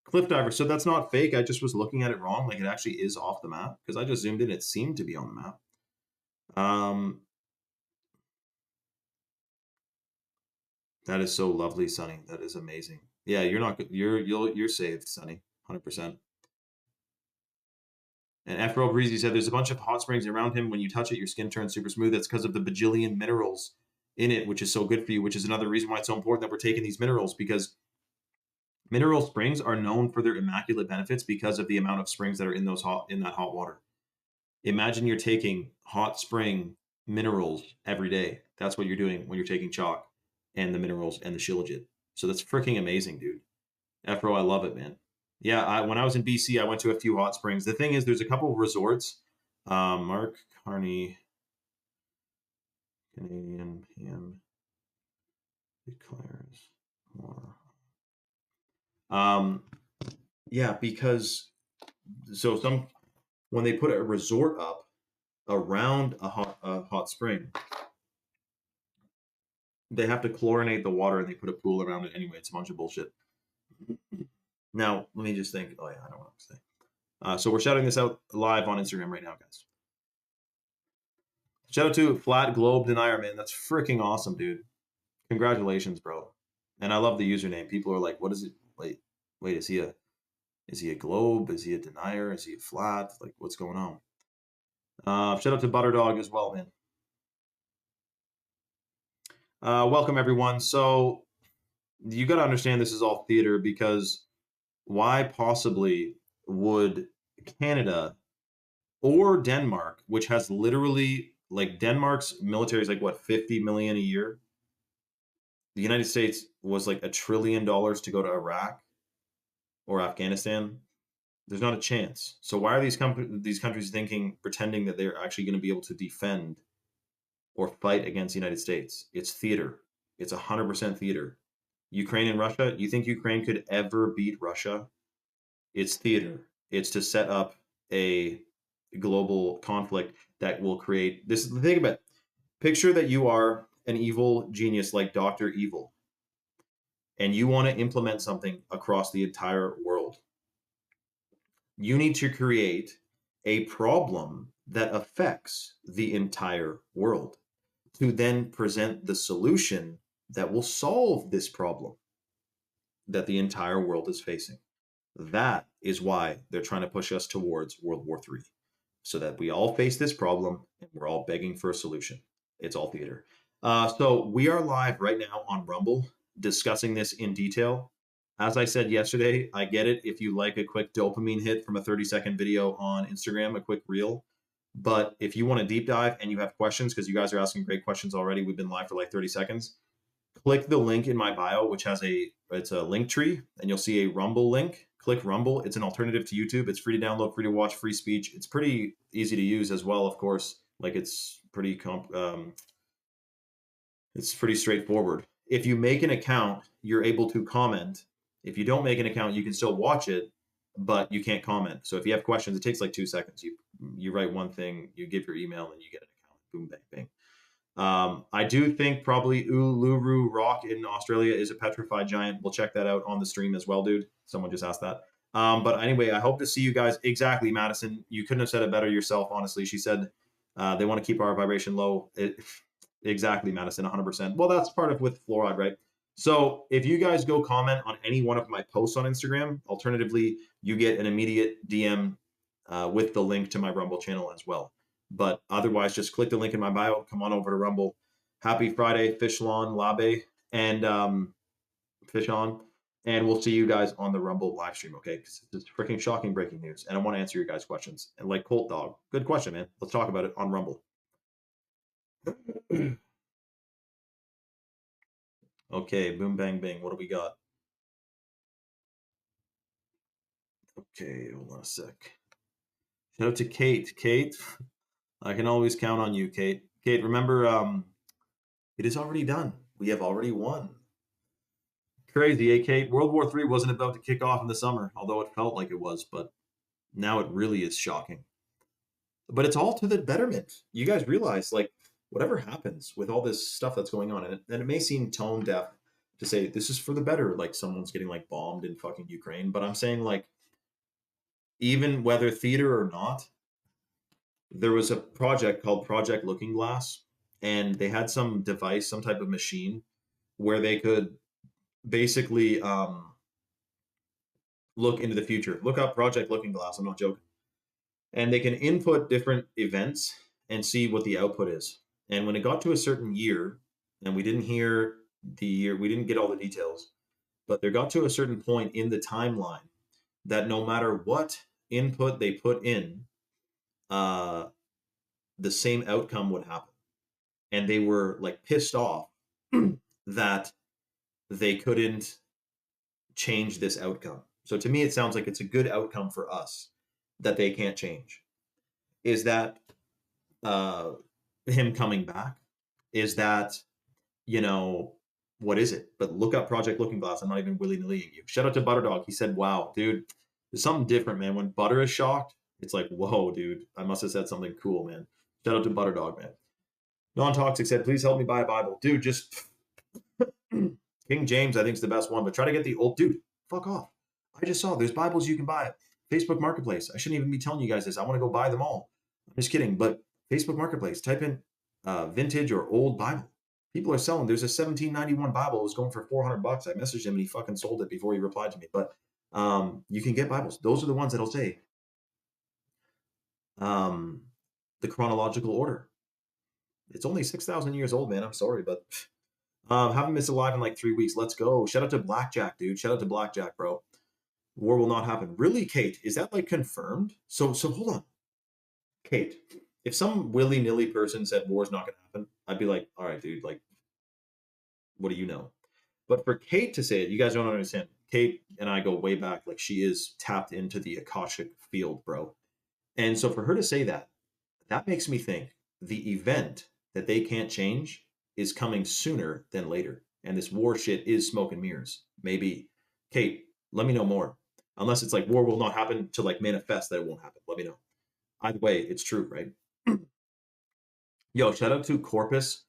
Cliff Diver. So that's not fake. I just was looking at it wrong. Like, it actually is off the map because I just zoomed in. It seemed to be on the map. That is so lovely, Sonny. That is amazing. Yeah, you're saved, Sonny. 100%. And Afro Breezy said there's a bunch of hot springs around him. When you touch it, your skin turns super smooth. That's because of the bajillion minerals in it, which is so good for you, which is another reason why it's so important that we're taking these minerals, because mineral springs are known for their immaculate benefits because of the amount of springs that are in that hot water. Imagine you're taking hot spring minerals every day. That's what you're doing when you're taking chalk and the minerals and the shilajit. So that's freaking amazing, dude. Afro, I love it, man. Yeah, when I was in BC, I went to a few hot springs. The thing is, there's a couple of resorts. Mark Carney, Canadian PM, declares war. Yeah, because when they put a resort up around a hot spring, they have to chlorinate the water and they put a pool around it anyway. It's a bunch of bullshit. Now, let me just think. Oh, yeah, I don't want to say. So we're shouting this out live on Instagram right now, guys. Shout out to Flat Globe Denier, man. That's freaking awesome, dude. Congratulations, bro. And I love the username. People are like, what is it? Wait, is he a globe? Is he a denier? Is he a flat? Like, what's going on? Shout out to Butterdog as well, man. Welcome, everyone. So you got to understand this is all theater because why possibly would Canada or Denmark, which has literally like Denmark's military is like what 50 million a year. The United States was like $1 trillion to go to Iraq or Afghanistan. There's not a chance. So why are these countries pretending that they're actually going to be able to defend or fight against the United States? It's theater. It's 100% theater. Ukraine and Russia. You think Ukraine could ever beat Russia? It's theater. It's to set up a global conflict that will create this. The thing about picture that you are an evil genius like Dr. Evil, and you want to implement something across the entire world. You need to create a problem that affects the entire world to then present the solution that will solve this problem that the entire world is facing. That is why they're trying to push us towards World War III, so that we all face this problem and we're all begging for a solution. It's all theater. So we are live right now on Rumble discussing this in detail. As I said yesterday, I get it if you like a quick dopamine hit from a 30-second video on Instagram, a quick reel. But if you want a deep dive and you have questions, because you guys are asking great questions already, we've been live for like 30 seconds. Click the link in my bio, which has it's a link tree, and you'll see a Rumble link. Click Rumble. It's an alternative to YouTube. It's free to download, free to watch, free speech. It's pretty easy to use as well, of course. Like it's pretty straightforward. If you make an account, you're able to comment. If you don't make an account, you can still watch it, but you can't comment. So if you have questions, it takes like 2 seconds. You write one thing, you give your email, and you get an account. Boom, bang, bang. I do think probably Uluru Rock in Australia is a petrified giant. We'll check that out on the stream as well, dude. Someone just asked that. But anyway, I hope to see you guys. Exactly, Madison. You couldn't have said it better yourself, honestly. She said they want to keep our vibration low. Exactly, Madison, 100%. Well, that's part of with fluoride, right? So if you guys go comment on any one of my posts on Instagram, alternatively, you get an immediate DM with the link to my Rumble channel as well. But otherwise, just click the link in my bio. Come on over to Rumble. Happy Friday, Fishlon, Labe, and Fish On. And we'll see you guys on the Rumble live stream, okay? Because it's freaking shocking breaking news. And I want to answer your guys' questions. And like Colt Dog, good question, man. Let's talk about it on Rumble. Okay, boom, bang, bing. What do we got? Okay, hold on a sec. Shout out to Kate. Kate, I can always count on you, Kate. Kate, remember, it is already done. We have already won. Crazy, eh, Kate? World War III wasn't about to kick off in the summer, although it felt like it was, but now it really is shocking. But it's all to the betterment. You guys realize, like, whatever happens with all this stuff that's going on, and it may seem tone deaf to say this is for the better, like someone's getting like bombed in fucking Ukraine, but I'm saying like, even whether theater or not, there was a project called Project Looking Glass, and they had some device, some type of machine where they could basically look into the future. Look up Project Looking Glass. I'm not joking. And they can input different events and see what the output is. And when it got to a certain year, and we didn't hear the year, we didn't get all the details, but there got to a certain point in the timeline that no matter what input they put in, the same outcome would happen. And they were like pissed off that they couldn't change this outcome. So to me, it sounds like it's a good outcome for us that they can't change. Is that him coming back? Is that, what is it? But look up Project Looking Glass. I'm not even willy-nilly you. Shout out to Butterdog. He said, wow, dude, there's something different, man. When Butter is shocked, it's like, whoa, dude, I must have said something cool, man. Shout out to Butterdog, man. Non-Toxic said, please help me buy a Bible. Dude, just King James, I think, is the best one, but try to get the old dude. Fuck off. I just saw there's Bibles you can buy. Facebook Marketplace. I shouldn't even be telling you guys this. I want to go buy them all. I'm just kidding. But Facebook Marketplace, type in vintage or old Bible. People are selling. There's a 1791 Bible. It was going for $400. I messaged him and he fucking sold it before he replied to me. But you can get Bibles. Those are the ones that'll say the chronological order. It's only 6,000 years old, man. I'm sorry, but haven't missed a live in like 3 weeks. Let's go. Shout out to Blackjack, dude. Shout out to Blackjack, bro. War will not happen. Really, Kate? Is that like confirmed? So hold on, Kate. If some willy-nilly person said war's not gonna happen, I'd be like, all right, dude, like, what do you know? But for Kate to say it, you guys don't understand. Kate and I go way back. Like, she is tapped into the Akashic field, bro. And so for her to say that, that makes me think the event that they can't change is coming sooner than later. And this war shit is smoke and mirrors. Maybe. Kate, let me know more. Unless it's like war will not happen to like manifest that it won't happen. Let me know. Either way, it's true, right? Yo, shout out to Corpus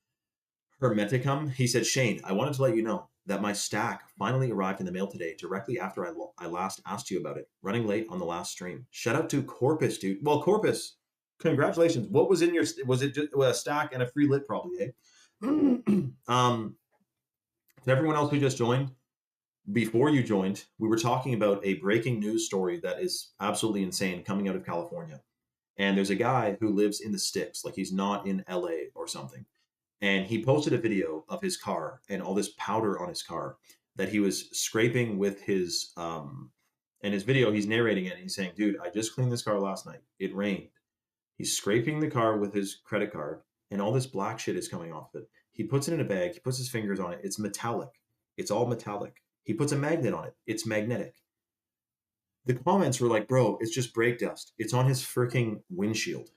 Hermeticum. He said, Shane, I wanted to let you know that my stack finally arrived in the mail today, directly after I last asked you about it. Running late on the last stream. Shout out to Corpus, dude. Well, Corpus, congratulations. What was in your? Was it just a stack and a free lit, probably? Eh? To everyone else who just joined, before you joined, we were talking about a breaking news story that is absolutely insane coming out of California. And there's a guy who lives in the sticks, like he's not in LA or something. And he posted a video of his car and all this powder on his car that he was scraping with his in his video he's narrating it and he's saying, dude, I just cleaned this car last night. It rained. He's scraping the car with his credit card and all this black shit is coming off it. He puts it in a bag, he puts his fingers on it. It's metallic. It's all metallic. He puts a magnet on it. It's magnetic. The comments were like, bro, it's just brake dust. It's on his freaking windshield.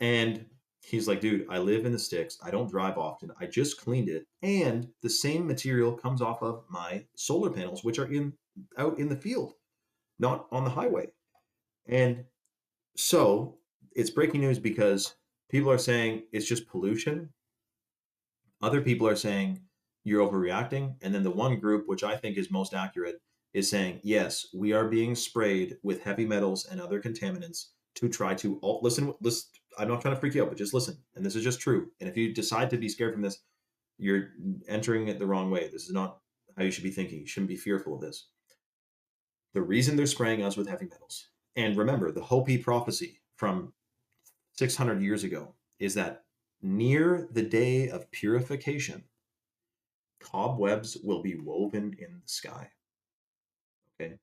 And he's like, dude, I live in the sticks. I don't drive often. I just cleaned it. And the same material comes off of my solar panels, which are out in the field, not on the highway. And so it's breaking news because people are saying it's just pollution. Other people are saying you're overreacting. And then the one group, which I think is most accurate, is saying, yes, we are being sprayed with heavy metals and other contaminants to try to listen. I'm not trying to freak you out, but just listen. And this is just true. And if you decide to be scared from this, you're entering it the wrong way. This is not how you should be thinking. You shouldn't be fearful of this. The reason they're spraying us with heavy metals, and remember, the Hopi prophecy from 600 years ago is that near the day of purification, cobwebs will be woven in the sky. Okay.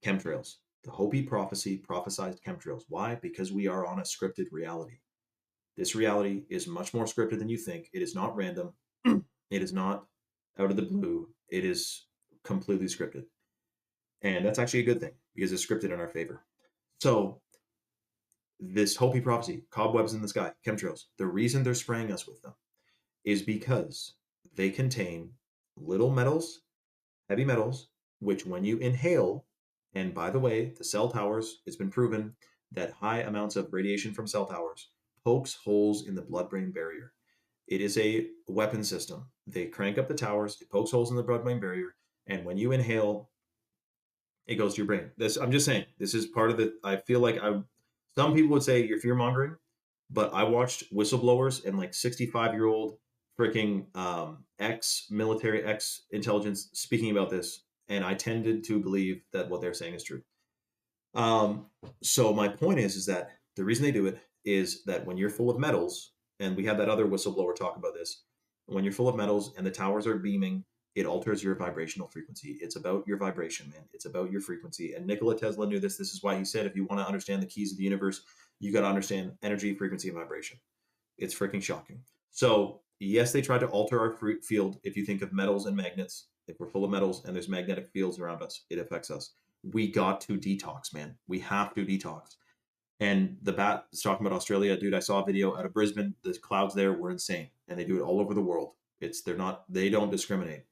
Chemtrails. The Hopi prophecy prophesized chemtrails. Why? Because we are on a scripted reality. This reality is much more scripted than you think. It is not random. It is not out of the blue. It is completely scripted. And that's actually a good thing because it's scripted in our favor. So this Hopi prophecy, cobwebs in the sky, chemtrails, the reason they're spraying us with them is because they contain little metals, heavy metals, which when you inhale, and by the way, the cell towers, it's been proven that high amounts of radiation from cell towers pokes holes in the blood-brain barrier. It is a weapon system. They crank up the towers, it pokes holes in the blood-brain barrier, and when you inhale, it goes to your brain. I'm just saying, this is part of the, I feel like some people would say you're fear-mongering, but I watched whistleblowers and like 65-year-old freaking ex-military, ex-intelligence speaking about this, and I tended to believe that what they're saying is true. So my point is that the reason they do it is that when you're full of metals, and we had that other whistleblower talk about this, when you're full of metals and the towers are beaming, it alters your vibrational frequency. It's about your vibration, man. It's about your frequency. And Nikola Tesla knew this. This is why he said, if you want to understand the keys of the universe, you got to understand energy, frequency, and vibration. It's freaking shocking. So yes, they tried to alter our field. If you think of metals and magnets, if we're full of metals and there's magnetic fields around us, it affects us. We got to detox, man. We have to detox. And the bat is talking about Australia. Dude, I saw a video out of Brisbane. The clouds there were insane. And they do it all over the world. They don't discriminate.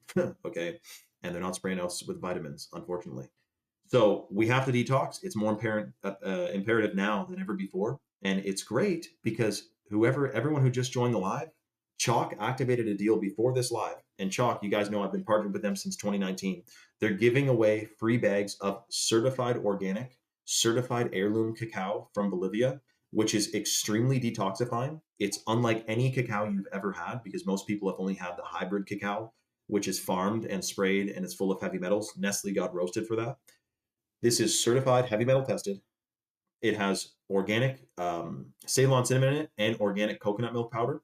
Okay. And they're not spraying us with vitamins, unfortunately. So we have to detox. It's more imperative now than ever before. And it's great because everyone who just joined the live, Chalk activated a deal before this live. And Chalk, you guys know I've been partnered with them since 2019. They're giving away free bags of certified organic, certified heirloom cacao from Bolivia, which is extremely detoxifying. It's unlike any cacao you've ever had because most people have only had the hybrid cacao, which is farmed and sprayed and it's full of heavy metals. Nestle got roasted for that. This is certified heavy metal tested. It has organic Ceylon cinnamon in it and organic coconut milk powder.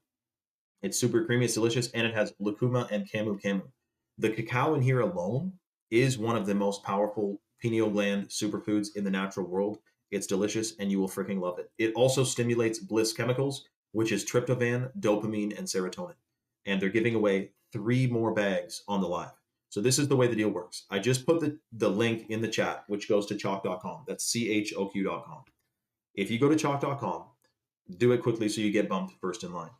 It's super creamy, it's delicious, and it has lucuma and camu camu. The cacao in here alone is one of the most powerful pineal gland superfoods in the natural world. It's delicious and you will freaking love it. It also stimulates bliss chemicals, which is tryptophan, dopamine, and serotonin. And they're giving away 3 more bags on the live. So this is the way the deal works. I just put the link in the chat, which goes to choq.com. That's CHOQ.com. If you go to choq.com, do it quickly so you get bumped first in line.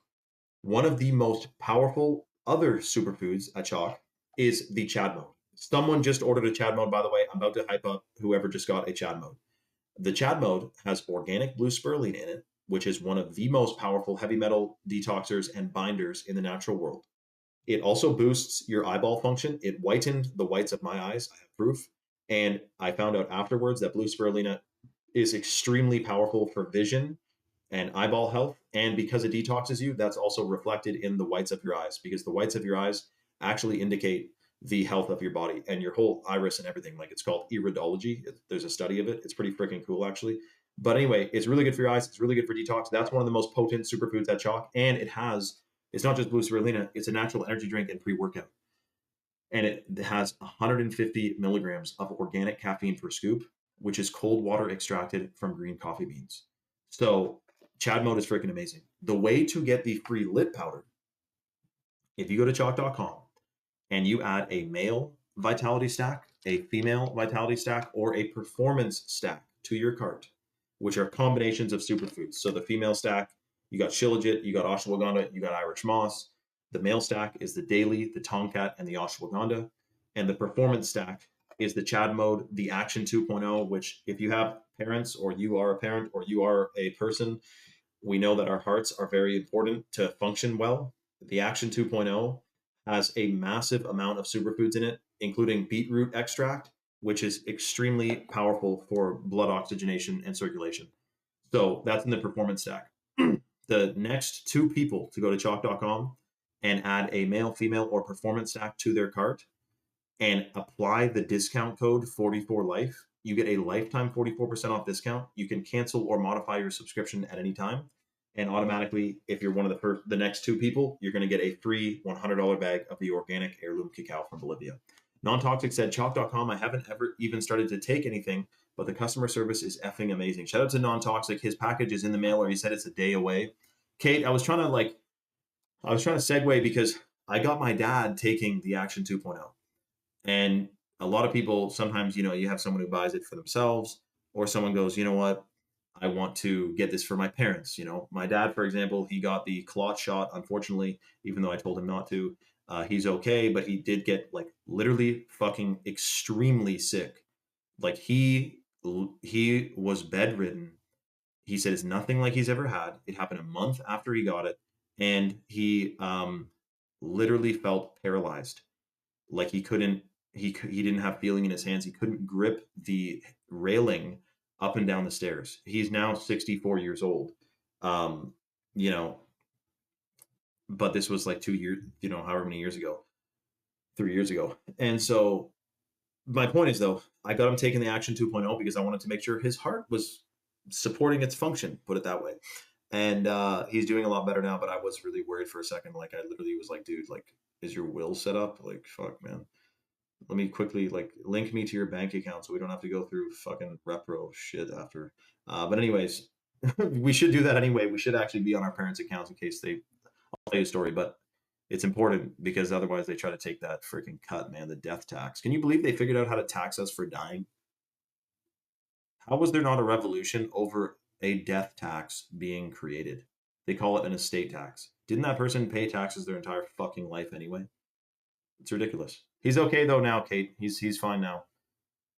One of the most powerful other superfoods at Choq is the Chad mode. Someone just ordered a Chad mode, by the way. I'm about to hype up whoever just got a Chad mode. The Chad mode has organic blue spirulina in it, which is one of the most powerful heavy metal detoxers and binders in the natural world. It also boosts your eyeball function. It whitened the whites of my eyes. I have proof. And I found out afterwards that blue spirulina is extremely powerful for vision and eyeball health. And because it detoxes you, that's also reflected in the whites of your eyes, because the whites of your eyes actually indicate the health of your body and your whole iris and everything. Like, it's called iridology. There's a study of it. It's pretty freaking cool, actually. But anyway, it's really good for your eyes. It's really good for detox. That's one of the most potent superfoods at Choq. And it's not just blue spirulina, it's a natural energy drink and pre-workout. And it has 150 milligrams of organic caffeine per scoop, which is cold water extracted from green coffee beans. So Chad mode is freaking amazing. The way to get the free lit powder, if you go to choq.com and you add a male vitality stack, a female vitality stack, or a performance stack to your cart, which are combinations of superfoods. So the female stack, you got shilajit, you got ashwagandha, you got Irish moss. The male stack is the daily, the tomcat, and the ashwagandha. And the performance stack is the Chad mode, the Action 2.0, which, if you have parents, or you are a parent, or you are a person, we know that our hearts are very important to function well. The Action 2.0 has a massive amount of superfoods in it, including beetroot extract, which is extremely powerful for blood oxygenation and circulation. So that's in the performance stack. The next 2 people to go to choq.com and add a male, female, or performance stack to their cart and apply the discount code 44life, you get a lifetime 44% off discount. You can cancel or modify your subscription at any time. And automatically, if you're one of the next 2 people, you're going to get a free $100 bag of the organic heirloom cacao from Bolivia. Non-Toxic said, choq.com, I haven't ever even started to take anything, but the customer service is effing amazing. Shout out to Non-Toxic. His package is in the mail, or he said it's a day away. Kate, I was trying to segue because I got my dad taking the Action 2.0. And a lot of people, sometimes, you have someone who buys it for themselves, or someone goes, you know what, I want to get this for my parents. My dad, for example, he got the clot shot, unfortunately, even though I told him not to. He's okay, but he did get literally fucking extremely sick. He was bedridden. He said it's nothing like he's ever had. It happened a month after he got it, and he literally felt paralyzed. He couldn't, he didn't have feeling in his hands. He couldn't grip the railing up and down the stairs. He's now 64 years old. But this was 2 years, however many years ago, 3 years ago. And so my point is, though, I got him taking the Action 2.0 because I wanted to make sure his heart was supporting its function, put it that way. And he's doing a lot better now, but I was really worried for a second. I literally was like, dude, is your will set up? Fuck, man. Let me quickly link me to your bank account so we don't have to go through fucking repro shit after. But anyways, we should do that anyway. We should actually be on our parents' accounts in case I'll tell you a story, but it's important because otherwise they try to take that freaking cut, man, the death tax. Can you believe they figured out how to tax us for dying? How was there not a revolution over a death tax being created? They call it an estate tax. Didn't that person pay taxes their entire fucking life anyway? It's ridiculous. He's okay though now, Kate. He's fine now.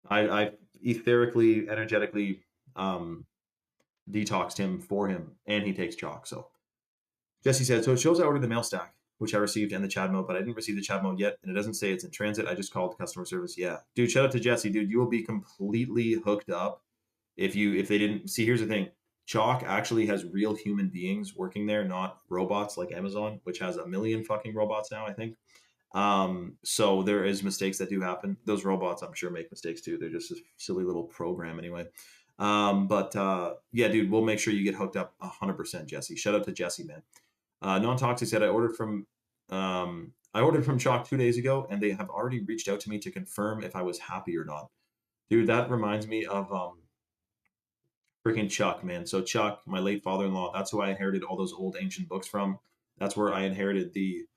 I etherically, energetically detoxed him for him, and he takes chalk. So Jesse said, so it shows I ordered the mail stack, which I received, and the Chad mode, but I didn't receive the Chad mode yet, and it doesn't say it's in transit. I just called customer service. Yeah, dude, shout out to Jesse, dude. You will be completely hooked up if they didn't see. Here's the thing. Choq actually has real human beings working there, not robots like Amazon, which has 1 million fucking robots now, I think. So there is mistakes that do happen. Those robots, I'm sure, make mistakes too. They're just a silly little program anyway. Yeah, dude, we'll make sure you get hooked up 100%, Jesse. Shout out to Jesse, man. Non-Toxic said, I ordered from Choq 2 days ago, and they have already reached out to me to confirm if I was happy or not. Dude, that reminds me of freaking Chuck, man. So Chuck, my late father-in-law, that's who I inherited all those old ancient books from. That's where I inherited the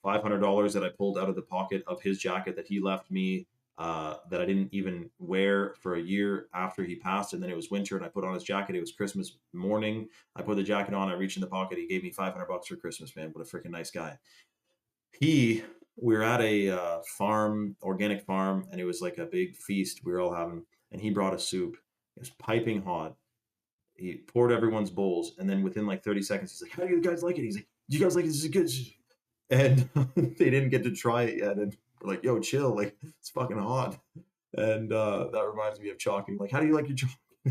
$500 that I pulled out of the pocket of his jacket that he left me, that I didn't even wear for a year after he passed. And then it was winter and I put on his jacket. It was Christmas morning. I put the jacket on. I reached in the pocket. He gave me $500 for Christmas, man. What a freaking nice guy. He, we were at a farm, organic farm, and it was like a big feast we were all having. And he brought a soup. It was piping hot. He poured everyone's bowls, and then within like 30 seconds, he's like, "How do you guys like it?" He's like, "Do you guys like it? This is good." And they didn't get to try it yet, and we're like, "Yo, chill! Like it's fucking hot." And that reminds me of chalking. Like, how do you like your chalk?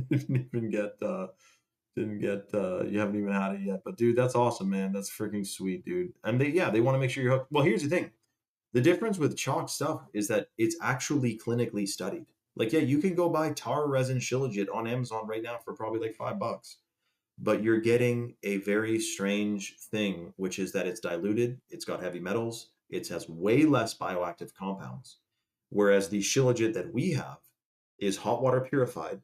Didn't get you haven't even had it yet. But dude, that's awesome, man. That's freaking sweet, dude. And they want to make sure you're hooked. Well, here's the thing. The difference with chalk stuff is that it's actually clinically studied. Like, yeah, you can go buy tar resin shilajit on Amazon right now for probably like $5, but you're getting a very strange thing, which is that it's diluted, it's got heavy metals, it has way less bioactive compounds. Whereas the shilajit that we have is hot water purified,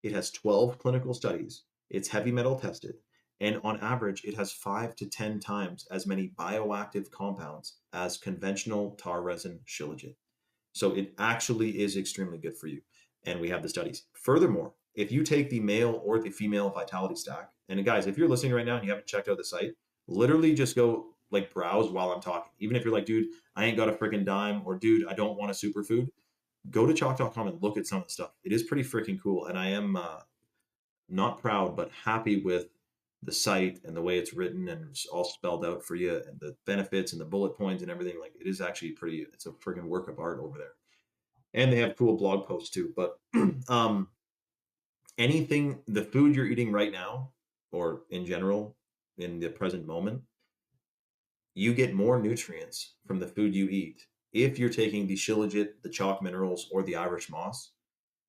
it has 12 clinical studies, it's heavy metal tested, and on average, it has 5 to 10 times as many bioactive compounds as conventional tar resin shilajit. So it actually is extremely good for you. And we have the studies. Furthermore, if you take the male or the female vitality stack, and guys, if you're listening right now and you haven't checked out the site, literally just go like browse while I'm talking. Even if you're like, dude, I ain't got a freaking dime, or dude, I don't want a superfood, go to chalk.com and look at some of the stuff. It is pretty freaking cool. And I am not proud, but happy with the site and the way it's written and it's all spelled out for you and the benefits and the bullet points and everything. Like it is actually pretty, it's a freaking work of art over there. And they have cool blog posts too. But um, anything, the food you're eating right now, or in general, in the present moment, you get more nutrients from the food you eat if you're taking the shilajit, the chalk minerals, or the Irish moss,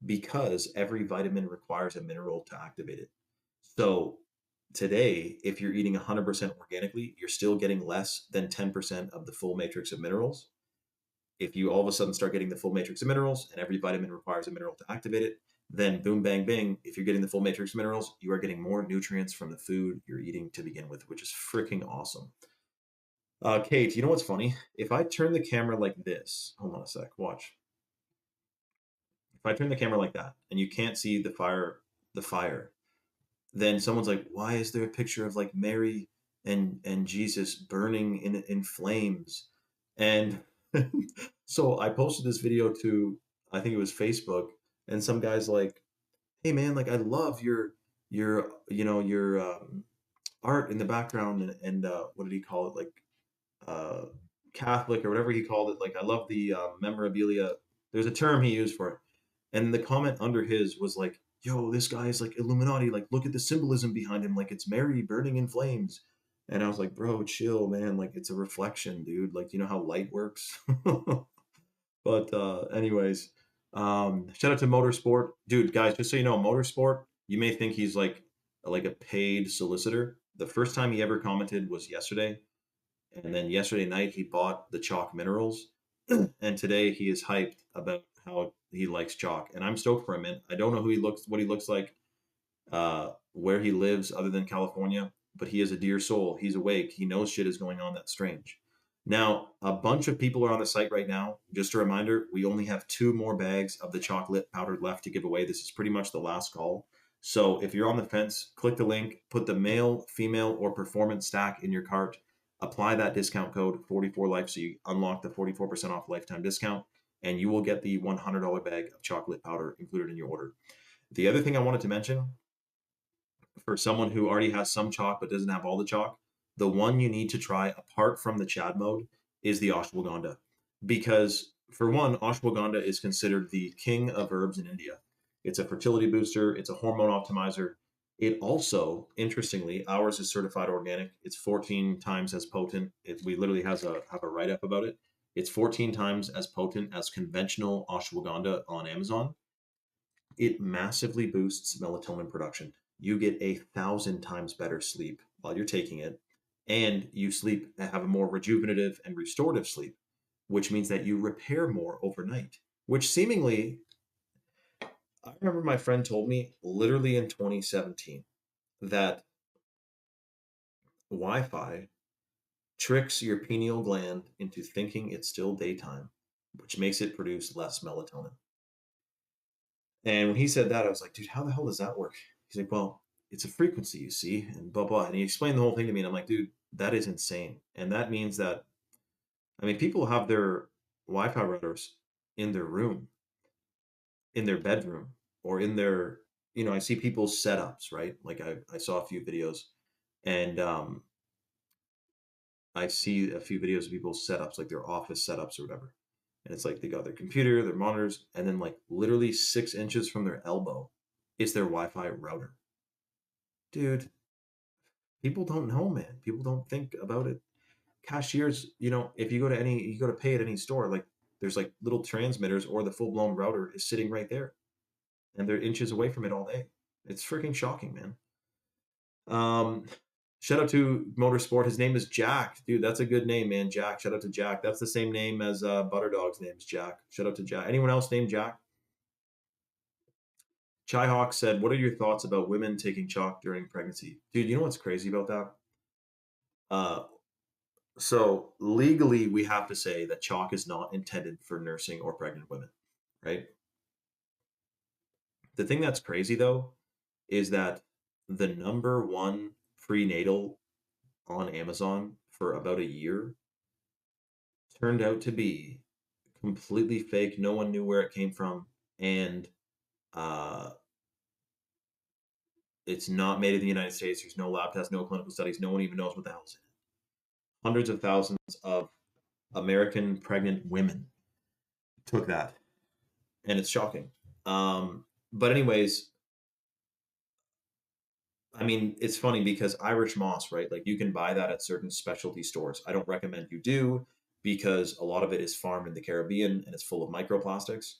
because every vitamin requires a mineral to activate it. So today, if you're eating 100% organically, you're still getting less than 10% of the full matrix of minerals. If you all of a sudden start getting the full matrix of minerals and every vitamin requires a mineral to activate it, then boom, bang, bing, if you're getting the full matrix of minerals, you are getting more nutrients from the food you're eating to begin with, which is freaking awesome. Kate, you know what's funny? If I turn the camera like this, hold on a sec, watch. If I turn the camera like that and you can't see the fire, then someone's like, why is there a picture of like Mary and Jesus burning in flames? And so I posted this video to, I think it was Facebook, and some guy's like, hey man, like I love your art in the background, and what did he call it, like uh Catholic or whatever he called it. Like I love the memorabilia. There's a term he used for it. And the comment under his was like, yo, this guy is like Illuminati. Like, look at the symbolism behind him. Like, it's Mary burning in flames. And I was like, bro, chill, man. Like, it's a reflection, dude. Like, you know how light works? But anyways, shout out to Motorsport. Dude, guys, just so you know, Motorsport, you may think he's like a paid solicitor. The first time he ever commented was yesterday. And then yesterday night, he bought the chalk minerals. And today he is hyped about how he likes chalk. And I'm stoked for him, man. I don't know what he looks like, where he lives other than California, but he is a dear soul. He's awake. He knows shit is going on that's strange. Now, a bunch of people are on the site right now. Just a reminder, we only have 2 more bags of the chocolate powder left to give away. This is pretty much the last call. So if you're on the fence, click the link, put the male, female, or performance stack in your cart, apply that discount code 44life so you unlock the 44% off lifetime discount, and you will get the $100 bag of chocolate powder included in your order. The other thing I wanted to mention, for someone who already has some chalk but doesn't have all the chalk, the one you need to try apart from the Chad mode is the ashwagandha. Because for one, ashwagandha is considered the king of herbs in India. It's a fertility booster, it's a hormone optimizer. It also, interestingly, ours is certified organic. It's 14 times as potent. We literally have a write-up about it. It's 14 times as potent as conventional ashwagandha on Amazon. It massively boosts melatonin production. You get 1,000 times better sleep while you're taking it, and you sleep and have a more rejuvenative and restorative sleep, which means that you repair more overnight, which seemingly I remember my friend told me literally in 2017 that Wi-Fi tricks your pineal gland into thinking it's still daytime, which makes it produce less melatonin. And when he said that, I was like, dude, how the hell does that work? He's like, well, it's a frequency, you see, and blah, blah. And he explained the whole thing to me. And I'm like, dude, that is insane. And that means that, I mean, people have their Wi Fi routers in their room, in their bedroom, or in their, I see people's setups, right? Like I saw a few videos and I see a few videos of people's setups, like their office setups or whatever. And it's like they got their computer, their monitors, and then like literally 6 inches from their elbow is their Wi-Fi router. Dude, people don't know, man. People don't think about it. Cashiers, if you go to pay at any store, like there's like little transmitters or the full-blown router is sitting right there, and they're inches away from it all day. It's freaking shocking, man. Um, Shout out to Motorsport. His name is Jack. Dude, that's a good name, man. Jack. Shout out to Jack. That's the same name as Butterdog's name is Jack. Shout out to Jack. Anyone else named Jack? Chai Hawk said, what are your thoughts about women taking chalk during pregnancy? Dude, you know what's crazy about that? Uh, so legally, we have to say that chalk is not intended for nursing or pregnant women, right? The thing that's crazy though is that the number one prenatal on Amazon for about a year turned out to be completely fake. No one knew where it came from, and uh, it's not made in the United States. There's no lab tests, no clinical studies. No one even knows what the hell's in it. Hundreds of thousands of American pregnant women took that, and it's shocking. But anyways, I mean, it's funny because Irish moss, right? Like you can buy that at certain specialty stores. I don't recommend you do because a lot of it is farmed in the Caribbean and it's full of microplastics.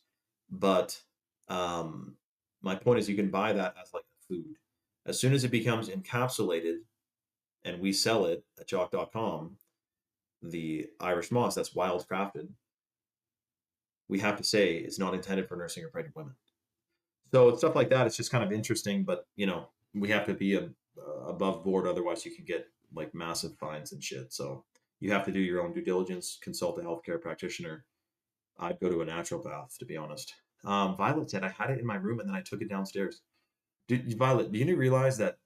But um, my point is, you can buy that as like a food. As soon as it becomes encapsulated and we sell it at chalk.com, the Irish moss that's wild crafted, we have to say it's not intended for nursing or pregnant women. So stuff like that, it's just kind of interesting, but we have to be above board, otherwise you can get like massive fines and shit. So you have to do your own due diligence, consult a healthcare practitioner. I'd go to a naturopath, to be honest. Violet said I had it in my room and then I took it downstairs. Violet, do you realize that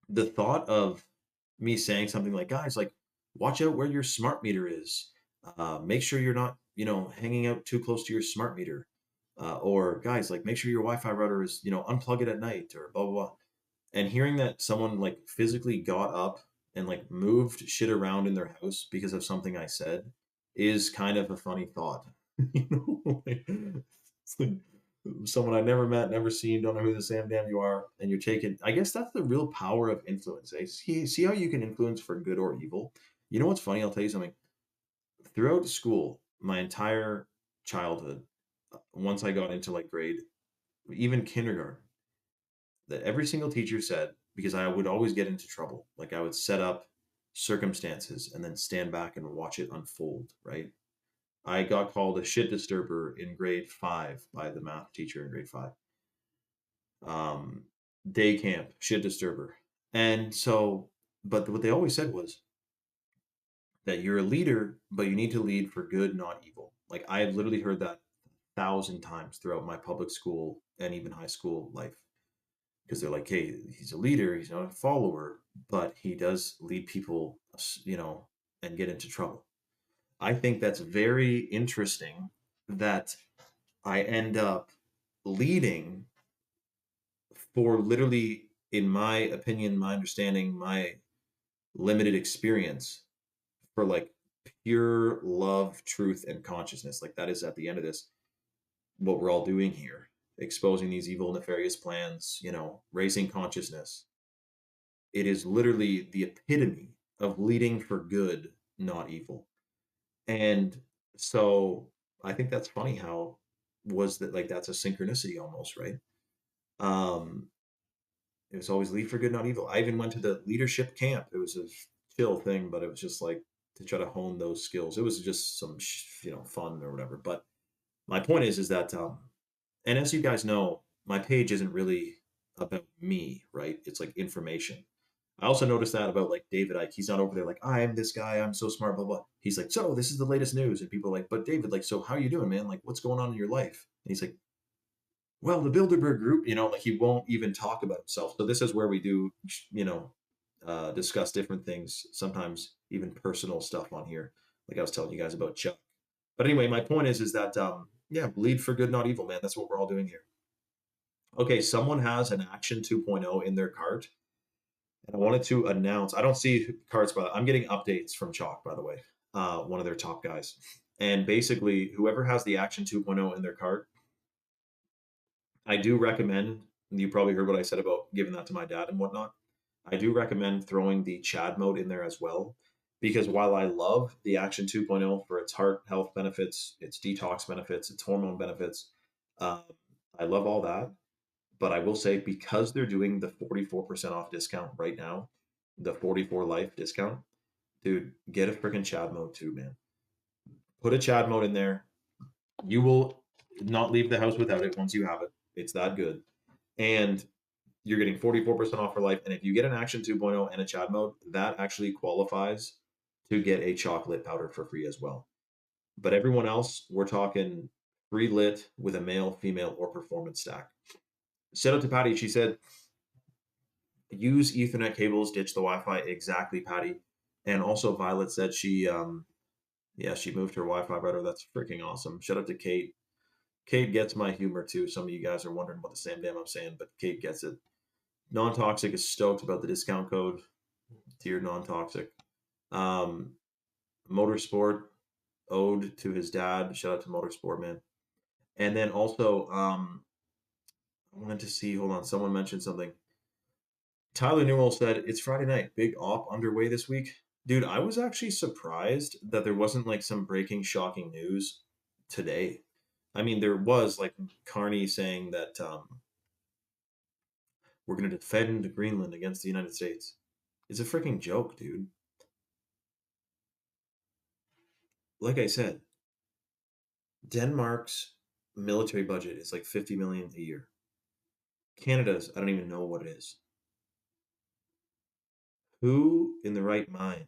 the thought of me saying something like, guys, like, watch out where your smart meter is. Make sure you're not, hanging out too close to your smart meter. Or guys, like, make sure your Wi-Fi router is, unplug it at night or blah, blah, blah. And hearing that someone like physically got up and like moved shit around in their house because of something I said is kind of a funny thought. It's like someone I never met, never seen, don't know who the Sam damn you are, and you're taking. I guess that's the real power of influence. See how you can influence for good or evil. You know what's funny? I'll tell you something. Throughout school, my entire childhood, once I got into like grade, even kindergarten, that every single teacher said, because I would always get into trouble. Like I would set up circumstances and then stand back and watch it unfold, right? I got called a shit disturber in grade 5 by the math teacher in grade 5. Um, Day camp, shit disturber. And so, but what they always said was that you're a leader, but you need to lead for good, not evil. Like I had literally heard that 1,000 times throughout my public school and even high school life. Because they're like, hey, he's a leader, he's not a follower, but he does lead people, and get into trouble. I think that's very interesting that I end up leading for literally, in my opinion, my understanding, my limited experience, for like pure love, truth, and consciousness. Like that is at the end of this, what we're all doing here, exposing these evil, nefarious plans, raising consciousness. It is literally the epitome of leading for good, not evil. And so I think that's funny how was that like that's a synchronicity almost, right? Um, it was always lead for good, not evil. I even went to the leadership camp. It was a chill thing, but it was just like to try to hone those skills. It was just some, fun or whatever. But my point is that And as you guys know, my page isn't really about me, right? It's like information. I also noticed that about like David Icke. He's not over there like, I'm this guy, I'm so smart, blah, blah. He's like, so this is the latest news. And people are like, but David, like, so how you doing, man? Like, what's going on in your life? And he's like, well, the Bilderberg group, like he won't even talk about himself. So this is where we do, discuss different things, sometimes even personal stuff on here. Like I was telling you guys about Chuck. But anyway, my point is that, yeah, lead for good, not evil, man. That's what we're all doing here. Okay, someone has an Action 2.0 in their cart, and I wanted to announce. I don't see carts, but I'm getting updates from Chalk, by the way, one of their top guys. And basically, whoever has the Action 2.0 in their cart, I do recommend. You probably heard what I said about giving that to my dad and whatnot. I do recommend throwing the Chad mode in there as well, because while I love the Action 2.0 for its heart health benefits, its detox benefits, its hormone benefits, um, I love all that. But I will say, because they're doing the 44% off discount right now, the 44 life discount, dude, get a freaking Chad mode too, man. Put a Chad mode in there. You will not leave the house without it once you have it. It's that good. And you're getting 44% off for life. And if you get an Action 2.0 and a Chad mode, that actually qualifies to get a chocolate powder for free as well. But everyone else, we're talking free lit with a male, female, or performance stack. Shout out to Patty. She said, use Ethernet cables, ditch the Wi-Fi. Exactly, Patty. And also Violet said she moved her Wi-Fi router. That's freaking awesome. Shout out to Kate. Kate gets my humor too. Some of you guys are wondering what the same damn I'm saying, but Kate gets it. Non-toxic is stoked about the discount code. Dear non-toxic. Um, Motorsport ode to his dad. Shout out to Motorsport, man. And then also, I wanted to see. Hold on, someone mentioned something. Tyler Newell said it's Friday night. Big op underway this week. Dude, I was actually surprised that there wasn't like some breaking, shocking news today. I mean, there was like Carney saying that we're going to defend Greenland against the United States. It's a freaking joke, dude. Like I said, Denmark's military budget is like 50 million a year. Canada's, I don't even know what it is. Who in the right mind?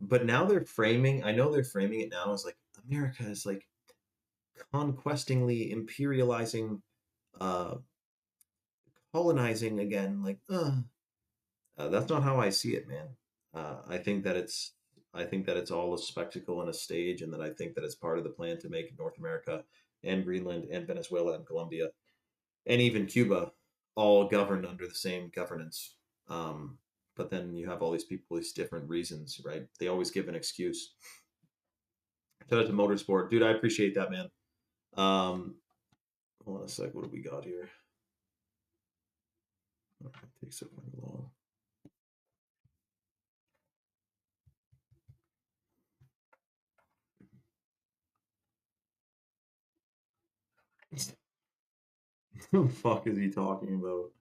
But now I know they're framing it now as like America is like conquestingly imperializing, uh colonizing again, like that's not how I see it, man. I think that it's all a spectacle and a stage, and that I think that it's part of the plan to make North America and Greenland and Venezuela and Colombia and even Cuba all governed under the same governance. But then you have all these people, these different reasons, right? They always give an excuse. Shout out to Motorsport, dude. I appreciate that, man. um Hold on a sec. What do we got here? Oh, it takes so long. Who the fuck is he talking about?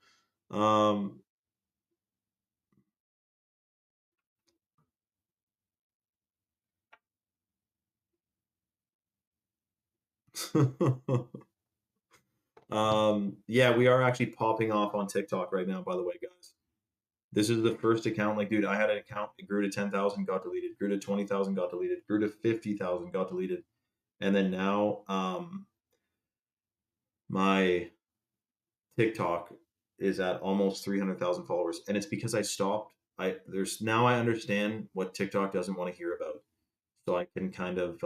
Um, yeah, we are actually popping off on TikTok right now, by the way, guys. This is the first account. Like, dude, I had an account that grew to 10,000, got deleted, grew to 20,000, got deleted, grew to 50,000, got deleted. And then now, my TikTok is at almost 300,000 followers. And it's because I stopped. I understand what TikTok doesn't want to hear about. So I can kind of,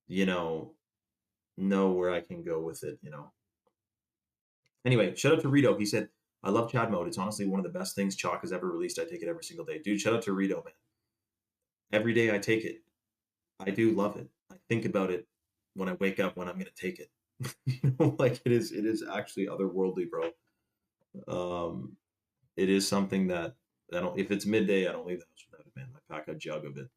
you know where I can go with it. Anyway, shout out to Rito. He said, I love Chad mode. It's honestly one of the best things Chalk has ever released. I take it every single day. Dude, shout out to Rito, man. Every day I take it. I do love it. I think about it when I wake up when I'm gonna take it. Like it is actually otherworldly, bro. Um, it is something that I don't if it's midday, I don't leave the house without it, man. I pack a jug of it.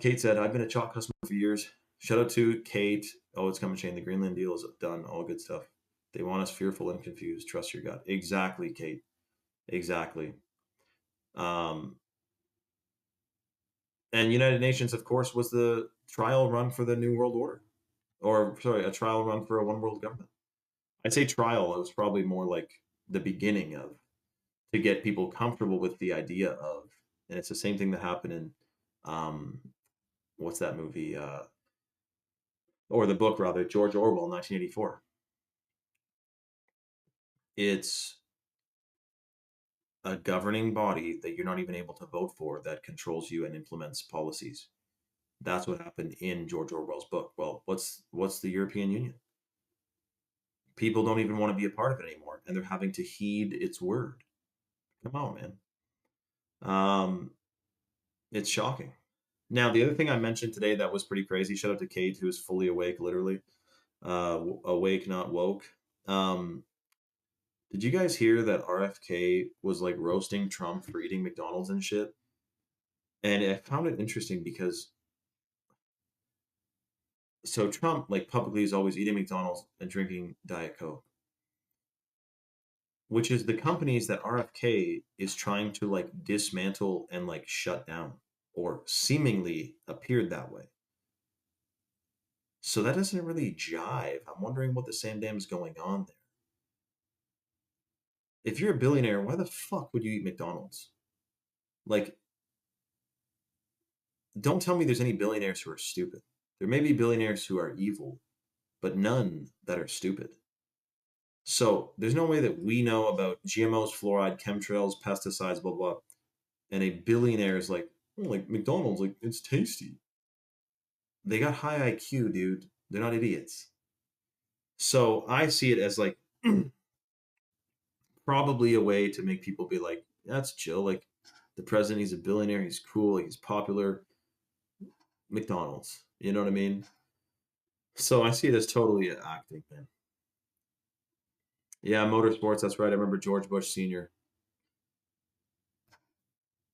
Kate said, I've been a Chalk customer for years. Shout out to Kate. Oh, it's coming, Shane. The Greenland deal is done. All good stuff. They want us fearful and confused. Trust your gut. Exactly, Kate. Exactly. Um, and United Nations, of course, was the trial run for the New World Order. or sorry, a trial run for a one world government. I'd say trial. It was probably more like the beginning of to get people comfortable with the idea of, and it's the same thing that happened in, um, what's that movie? Or the book rather, George Orwell, 1984. It's a governing body that you're not even able to vote for that controls you and implements policies. That's what happened in George Orwell's book. Well, what's the European Union? People don't even want to be a part of it anymore, and they're having to heed its word. Come on, man. Um, it's shocking. Now, the other thing I mentioned today that was pretty crazy. Shout out to Kate, who's fully awake, literally, awake, not woke. Um, did you guys hear that RFK was like roasting Trump for eating McDonald's and shit? And I found it interesting because so Trump like publicly is always eating McDonald's and drinking Diet Coke, which is the companies that RFK is trying to like dismantle and like shut down, or seemingly appeared that way. So that doesn't really jive. I'm wondering what the same damn's going on there. If you're a billionaire, why the fuck would you eat McDonald's? Like, don't tell me there's any billionaires who are stupid. There may be billionaires who are evil, but none that are stupid. So there's no way that we know about GMOs, fluoride, chemtrails, pesticides, blah, blah. And a billionaire is like, oh, like McDonald's, like it's tasty. They got high IQ, dude. They're not idiots. So I see it as like probably a way to make people be like, that's chill. Like the president, he's a billionaire, he's cool, he's popular. McDonald's, you know what I mean? So I see it as totally acting, man. Yeah, motorsports. That's right. I remember George Bush Sr.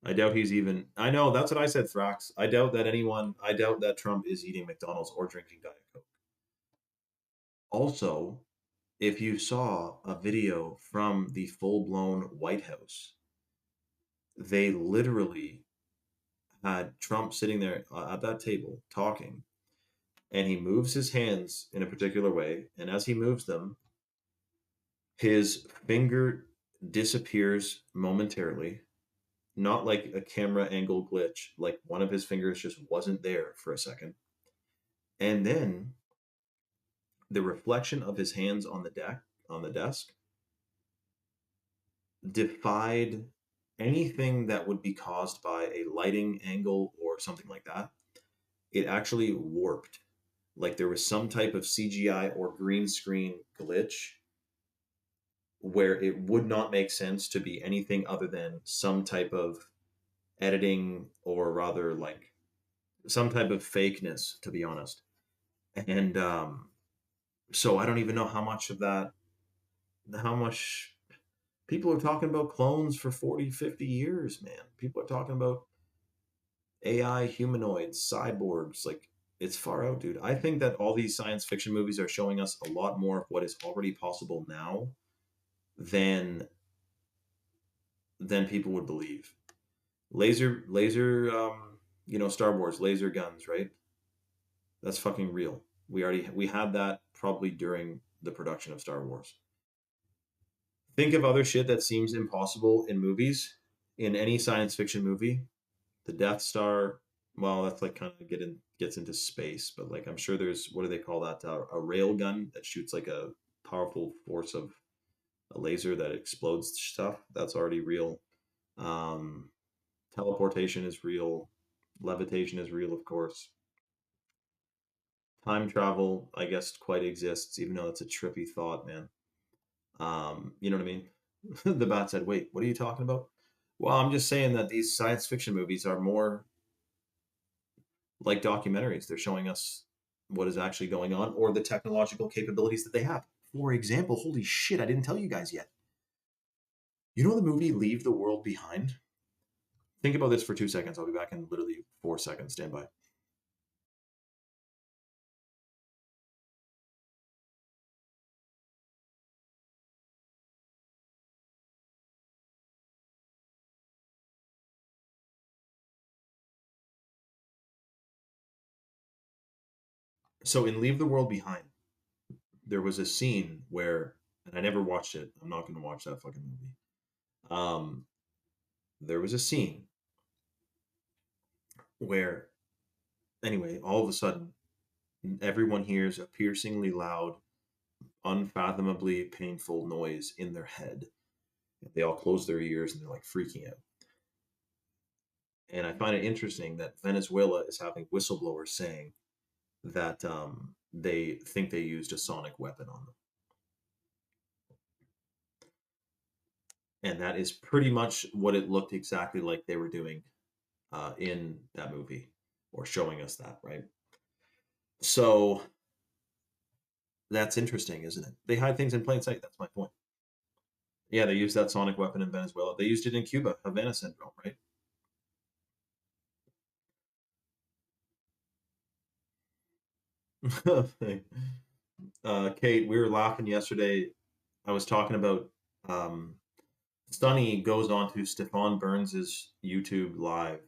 I doubt he's even. I know that's what I said, Thrax. I doubt that anyone. I doubt that Trump is eating McDonald's or drinking Diet Coke. Also, if you saw a video from the full-blown White House, they literally had Trump sitting there at that table talking, and he moves his hands in a particular way, and as he moves them, his finger disappears momentarily, not like a camera angle glitch, like one of his fingers just wasn't there for a second. And then the reflection of his hands on the desk defied anything that would be caused by a lighting angle or something like that. It actually warped. Like there was some type of CGI or green screen glitch where it would not make sense to be anything other than some type of editing, or rather like some type of fakeness, to be honest. And so I don't even know how much of that, how much people are talking about clones for 40, 50 years, man. People are talking about AI humanoids, cyborgs. Like, it's far out, dude. I think that all these science fiction movies are showing us a lot more of what is already possible now than people would believe. Star Wars, laser guns, right? That's fucking real. We had that probably during the production of Star Wars. Think of other shit that seems impossible in movies, in any science fiction movie. The Death Star, well, that's like kind of gets into space, but like I'm sure there's, what do they call that? A rail gun that shoots like a powerful force of a laser that explodes stuff. That's already real. Um, Teleportation is real. Levitation is real, of course. Time travel, I guess, quite exists, even though it's a trippy thought, man. You know what I mean? The bat said, "Wait, what are you talking about?" Well, I'm just saying that these science fiction movies are more like documentaries. They're showing us what is actually going on or the technological capabilities that they have. For example, holy shit, I didn't tell you guys yet. You know the movie Leave the World Behind? Think about this for 2 seconds. I'll be back in literally 4 seconds. Stand by. So in Leave the World Behind, there was a scene where, and I never watched it. I'm not going to watch that fucking movie. Um, there was a scene where, anyway, all of a sudden, everyone hears a piercingly loud, unfathomably painful noise in their head. They all close their ears and they're like freaking out. And I find it interesting that Venezuela is having whistleblowers saying that they think they used a sonic weapon on them. And that is pretty much what it looked exactly like they were doing in that movie, or showing us that, right? So that's interesting, isn't it? They hide things in plain sight. That's my point. Yeah, they used that sonic weapon in Venezuela. They used it in Cuba, Havana syndrome, right? Kate, we were laughing yesterday. I was talking about um, Sonny goes on to Stefan Burns's YouTube live.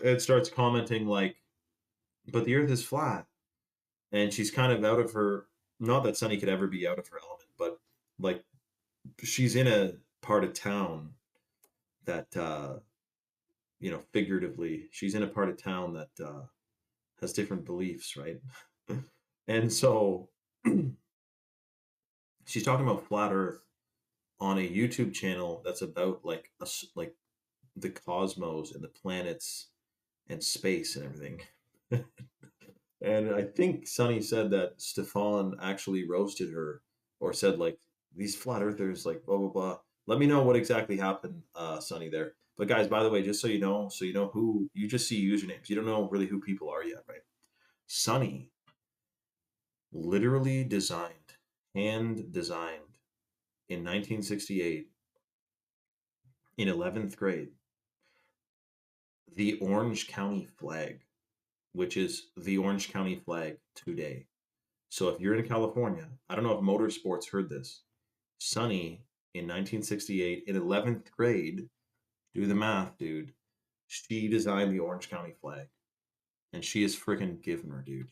It starts commenting like, "But the Earth is flat," and she's kind of out of her. Not that Sonny could ever be out of her element, but like she's in a part of town that figuratively, she's in a part of town that has different beliefs, right? And so she's talking about flat Earth on a YouTube channel that's about like like the cosmos and the planets and space and everything. And I think Sunny said that Stefan actually roasted her, or said like, these flat earthers, like blah blah blah. Let me know what exactly happened, Sunny there. But guys, by the way, just so you know who you just see usernames. You don't know really who people are yet, right? Sunny literally designed, hand designed in 1968 in 11th grade, the Orange County flag, which is the Orange County flag today. So if you're in California, I don't know if Motorsports heard this. Sunny in 1968 in 11th grade, do the math, dude. She designed the Orange County flag, and she is freaking giving her, dude.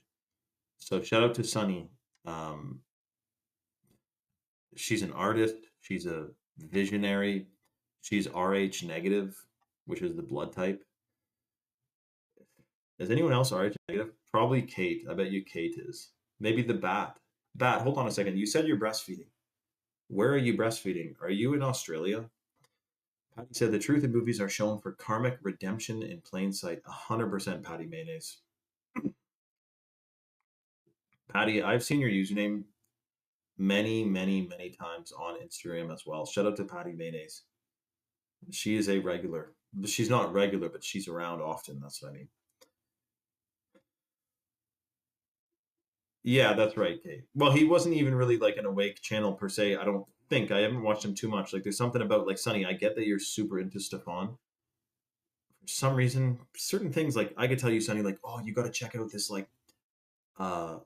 So shout out to Sunny. Um, she's an artist. She's a visionary. She's Rh negative, which is the blood type. Is anyone else Rh negative? Probably Kate. I bet you Kate is. Maybe the Bat. Bat, hold on a second. You said you're breastfeeding. Where are you breastfeeding? Are you in Australia? Patty said the truth in movies are shown for karmic redemption in plain sight. 100% Patty Mayonnaise. Patty, I've seen your username many, many, many times on Instagram as well. Shout out to Patty Mayonnaise. She is a regular. She's not regular, but she's around often. That's what I mean. Yeah, that's right, Kate. Well, he wasn't even really like an awake channel per se. I don't think. I haven't watched him too much. Like, there's something about like Sunny. I get that you're super into Stefan. For some reason, certain things like I could tell you, Sunny, like, oh, you got to check out this like uh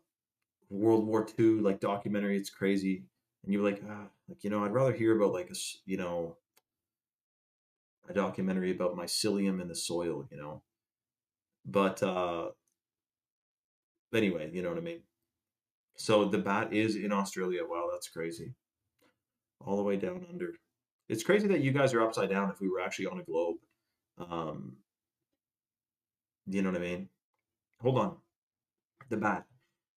World War II like documentary. It's crazy, and you're like, like I'd rather hear about like a documentary about mycelium in the soil, But anyway, you know what I mean. So the Bat is in Australia. Wow, that's crazy. All the way down under. It's crazy that you guys are upside down if we were actually on a globe. Um, you know what I mean? Hold on. The Bat.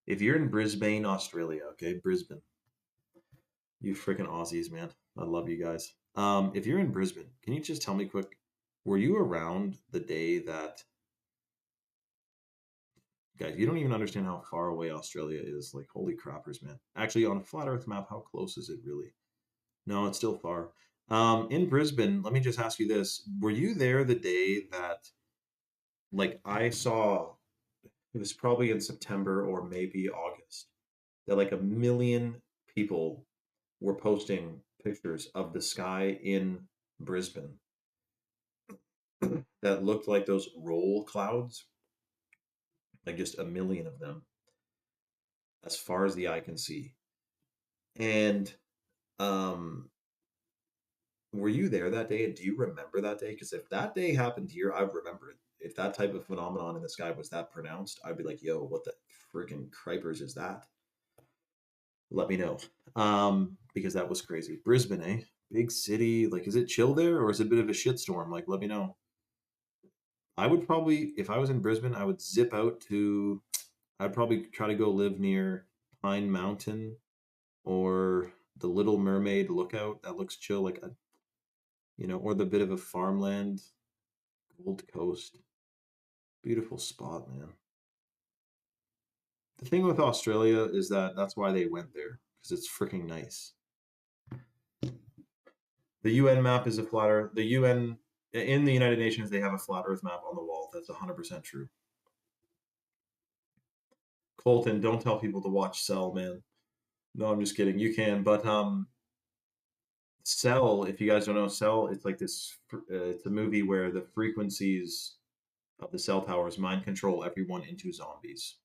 If you're in Brisbane, Australia, okay, Brisbane, you freaking Aussies, man. I love you guys. If you're in Brisbane, can you just tell me quick, were you around the day that, guys, you don't even understand how far away Australia is. Like, holy crappers, man. Actually, on a flat earth map, how close is it really? No, it's still far. In Brisbane, let me just ask you this. Were you there the day that, like, I saw, it was probably in September or maybe August, that like a million people were posting pictures of the sky in Brisbane that looked like those roll clouds, like just a million of them, as far as the eye can see. And um, were you there that day? And do you remember that day? Because if that day happened here, I remember it. if that type of phenomenon in the sky was that pronounced, I'd be like, yo, what the freaking cripers is that? Let me know. Because that was crazy. Brisbane, eh? Big city. Like, is it chill there or is it a bit of a shitstorm? Like, let me know. I would probably, if I was in Brisbane, I would zip out to, I'd probably try to go live near Pine Mountain or the Little Mermaid Lookout. That looks chill, like a, or the bit of a farmland, Gold Coast. Beautiful spot, man. The thing with Australia is that that's why they went there, because it's freaking nice. The UN map is a flat Earth. The UN in the United Nations, they have a flat Earth map on the wall. That's 100% true. Colton, don't tell people to watch Cell, man. No, I'm just kidding. You can, but Cell, if you guys don't know Cell, it's like this. It's a movie where the frequencies of the cell towers mind control everyone into zombies.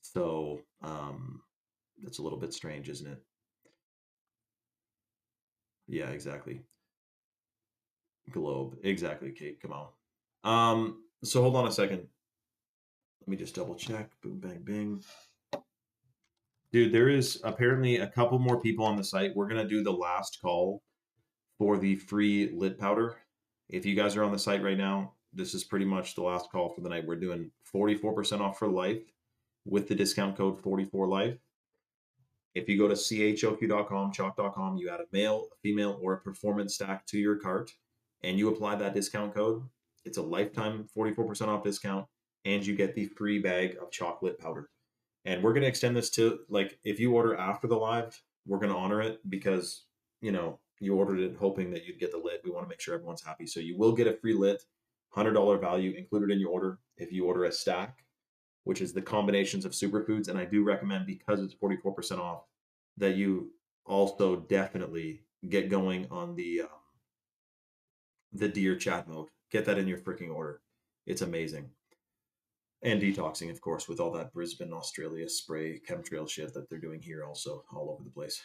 So that's a little bit strange, isn't it? Yeah, exactly. Globe, exactly. Kate, come on. So hold on a second. Let me just double check. Boom, bang, bing. Dude, there is apparently a couple more people on the site. We're gonna do the last call for the free lit powder. If you guys are on the site right now, this is pretty much the last call for the night. We're doing 44% off for life with the discount code 44life. If you go to choq.com, chalk.com, you add a male, a female, or a performance stack to your cart, and you apply that discount code, it's a lifetime 44% off discount, and you get the free bag of chocolate powder. And we're going to extend this to, like, if you order after the live, we're going to honor it because, you ordered it hoping that you'd get the lit. We want to make sure everyone's happy. So you will get a free lit, $100 value included in your order if you order a stack, which is the combinations of superfoods. And I do recommend, because it's 44% off, that you also definitely get going on the deer chat mode. Get that in your freaking order. It's amazing. And detoxing, of course, with all that Brisbane, Australia spray chemtrail shit that they're doing here also all over the place.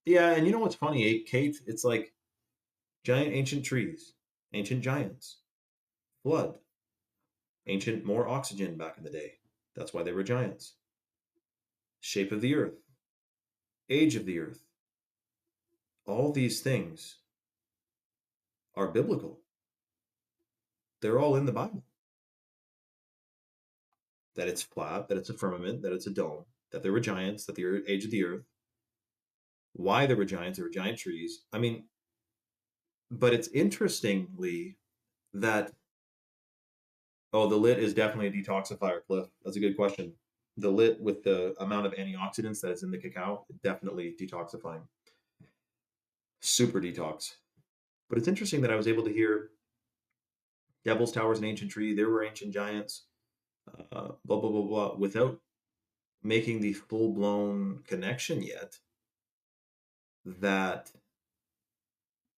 Yeah, and you know what's funny, Kate? It's like giant ancient trees, ancient giants, flood, ancient more oxygen back in the day. That's why they were giants. Shape of the earth, age of the earth. All these things are biblical. They're all in the Bible. That it's flat, that it's a firmament, that it's a dome, that there were giants, that the age of the earth, why there were giants, there were giant trees. I mean, but it's interestingly that, oh, the lit is definitely a detoxifier, Cliff. That's a good question. The lit, with the amount of antioxidants that is in the cacao, definitely detoxifying. Super detox. But it's interesting that I was able to hear Devil's Tower is an ancient tree, there were ancient giants, blah, blah, blah, blah, without making the full-blown connection yet that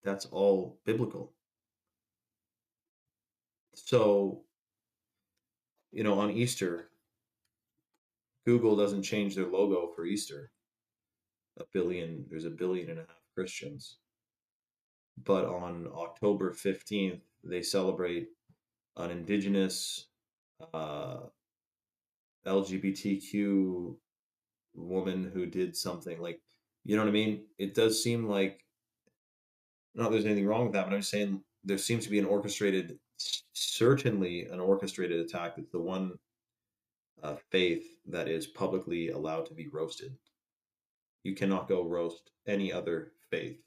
that's all biblical. So, on Easter, Google doesn't change their logo for Easter. There's 1.5 billion Christians. But on October 15th, they celebrate an indigenous LGBTQ woman who did something, like, you know what I mean? It does seem like, not that there's anything wrong with that, but I'm just saying there seems to be certainly an orchestrated attack. It's the one faith that is publicly allowed to be roasted. You cannot go roast any other faith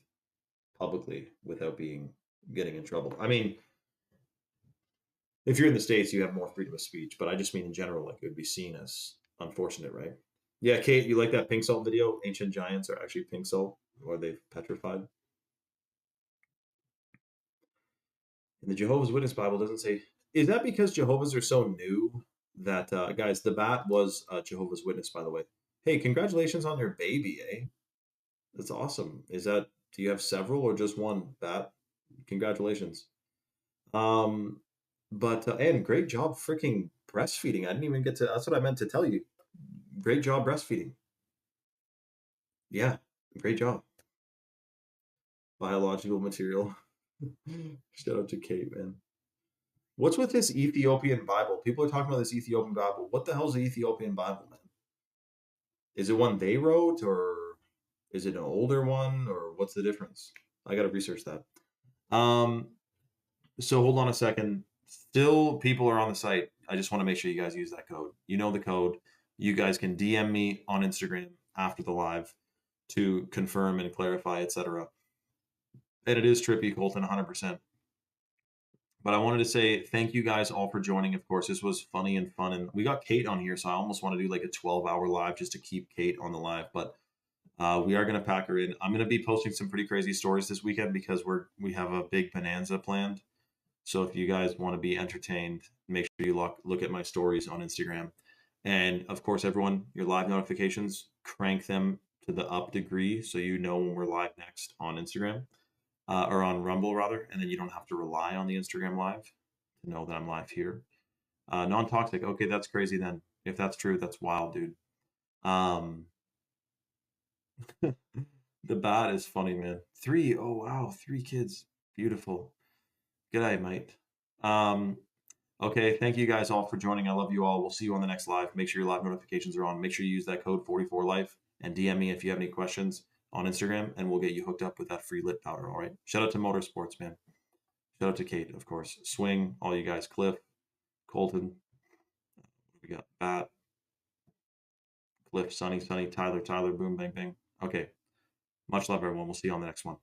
publicly without getting in trouble. I mean, if you're in the States, you have more freedom of speech, but I just mean in general, like, it would be seen as unfortunate, right? Yeah, Kate, you like that pink salt video? Ancient giants are actually pink salt, or they've petrified. In the Jehovah's Witness Bible, it doesn't say. Is that because Jehovah's are so new that, guys, the bat was Jehovah's Witness, by the way. Hey, congratulations on your baby, eh? That's awesome. Do you have several or just one, bat? Congratulations. But and great job freaking breastfeeding. I didn't even get to, that's what I meant to tell you. Great job breastfeeding. Yeah, great job. Biological material. Shout out to Kate, man. What's with this Ethiopian Bible? People are talking about this Ethiopian Bible. What the hell's the Ethiopian Bible, man? Is it one they wrote, or is it an older one, or what's the difference? I got to research that. So hold on a second. Still, people are on the site. I just want to make sure you guys use that code. You know the code. You guys can DM me on Instagram after the live to confirm and clarify, etc. And it is trippy, Colton, 100%. But I wanted to say thank you guys all for joining. Of course, this was funny and fun. And we got Kate on here, so I almost want to do like a 12-hour live just to keep Kate on the live. But we are going to pack her in. I'm going to be posting some pretty crazy stories this weekend because we have a big bonanza planned. So if you guys want to be entertained, make sure you look at my stories on Instagram. And of course, everyone, your live notifications, crank them to the up degree so you know when we're live next on Instagram. Or on Rumble rather, and then you don't have to rely on the Instagram live to know that I'm live here. Non-toxic, okay, that's crazy then. If that's true, that's wild, dude. The bat is funny, man. Three, oh wow, 3 kids. Beautiful. Good night, mate. Okay, thank you guys all for joining. I love you all. We'll see you on the next live. Make sure your live notifications are on. Make sure you use that code 44life and DM me if you have any questions on Instagram, and we'll get you hooked up with that free lit powder. All right. Shout out to Motorsports, man. Shout out to Kate, of course. Swing, all you guys. Cliff, Colton. We got Bat, Cliff, Sunny, Tyler, Boom, Bang, Bang. Okay. Much love, everyone. We'll see you on the next one.